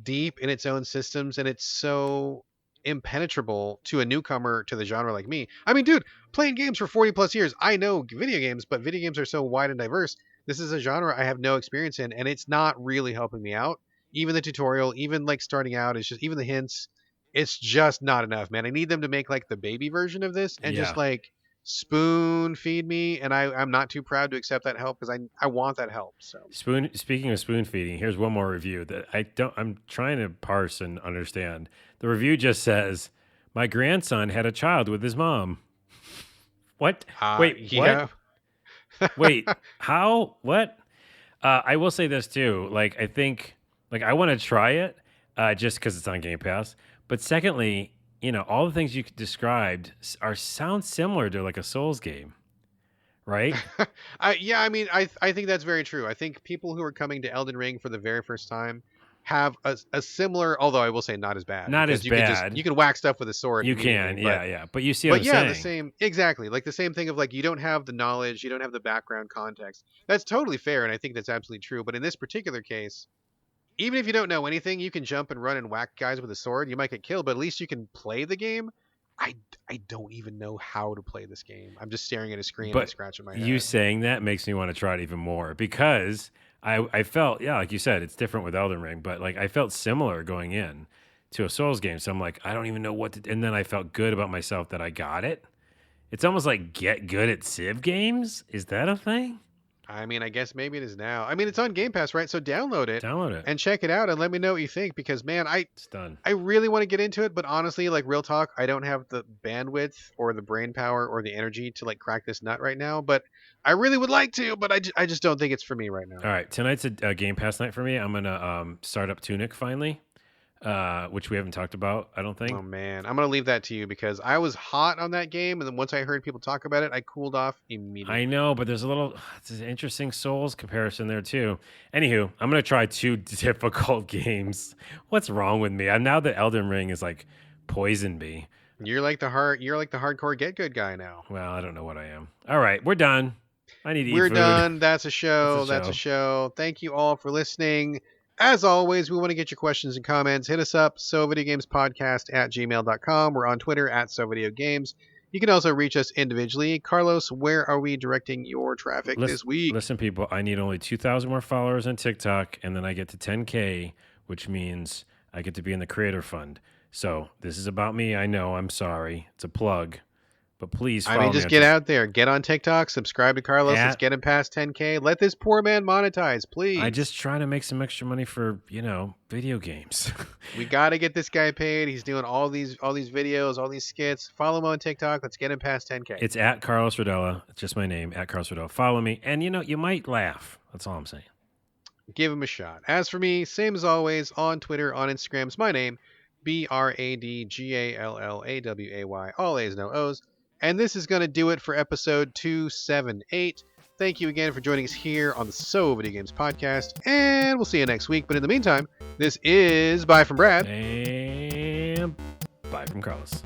deep in its own systems and it's so impenetrable to a newcomer to the genre like me. I mean, dude, playing games for 40 plus years, I know video games, but video games are so wide and diverse. This is a genre I have no experience in and it's not really helping me out. Even the tutorial, even like starting out, it's just even the hints, it's just not enough, man. I need them to make like the baby version of this and just yeah. like spoon feed me, and I'm not too proud to accept that help because I want that help. So Spoon. Speaking of spoon feeding, here's one more review that I don't. I'm trying to parse and understand. The review just says, "My grandson had a child with his mom." What? Wait, what? yeah. Wait, how? What? I will say this too. Like, I think, like, I want to try it just because it's on Game Pass. But secondly, all the things you described sound similar to like a Souls game, right? Yeah, I mean, I think that's very true. I think people who are coming to Elden Ring for the very first time have a similar, although I will say not as bad, Not as because bad. you can whack stuff with a sword You immediately. can, yeah, yeah. But you see what But I'm yeah, the saying? same, exactly, like the same thing of like you don't have the knowledge, you don't have the background context. That's totally fair, and I think that's absolutely true. But in this particular case, even if you don't know anything, you can jump and run and whack guys with a sword. You might get killed, but at least you can play the game. I, I don't even know how to play this game. I'm just staring at a screen and But scratching my you head. saying that makes me want to try it even more because I felt, yeah, like you said, it's different with Elden Ring, but like I felt similar going in to a Souls game. So I'm like, I don't even know what to, and then I felt good about myself that I got it. It's almost like get good at Civ games. Is that a thing? I mean, I guess maybe it is now. I mean, it's on Game Pass, right? So download it Download it. and check it out and let me know what you think because man, It's done. I really want to get into it, but honestly, like real talk, I don't have the bandwidth or the brain power or the energy to like crack this nut right now, but I really would like to, but I just don't think it's for me right now. All right, tonight's a Game Pass night for me. I'm gonna start up Tunic finally, which we haven't talked about. I don't Oh think. man, I'm gonna leave that to you because I was hot on that game, and then once I heard people talk about it, I cooled off I immediately. know, but there's a little it's an interesting Souls comparison there too. Anywho, I'm gonna try two difficult games. What's wrong with me? I'm now that Elden Ring is like poisoned me. You're like the hardcore get good guy now. Well, I don't know what I am. All right, we're done. I need to eat We're food. done. That's a That's a show. That's a show. show. Thank you all for listening. As always, we want to get your questions and comments. Hit us up, sovideogamespodcast@gmail.com. We're on Twitter @sovideogames. You can also reach us individually. Carlos, where are we directing your traffic this week? Listen, people, I need only 2,000 more followers on TikTok, and then I get to 10K, which means I get to be in the creator fund. So this is about me. I know. I'm sorry. It's a plug. But please follow me Just on get out there. Get on TikTok. Subscribe to Carlos. Let's at get him past 10K. Let this poor man monetize, please. I just try to make some extra money for, video games. We got to get this guy paid. He's doing all these videos, all these skits. Follow him on TikTok. Let's get him past 10K. It's at Carlos Rodella. It's just my name, at Carlos Rodella. Follow me. And, you might laugh. That's all I'm saying. Give him a shot. As for me, same as always, on Twitter, on Instagram, it's my name, BradGallaway, all A's, no O's. And this is going to do it for episode 278. Thank you again for joining us here on the So Video Games podcast, and we'll see you next week. But in the meantime, this is Bye from Brad. And bye from Carlos.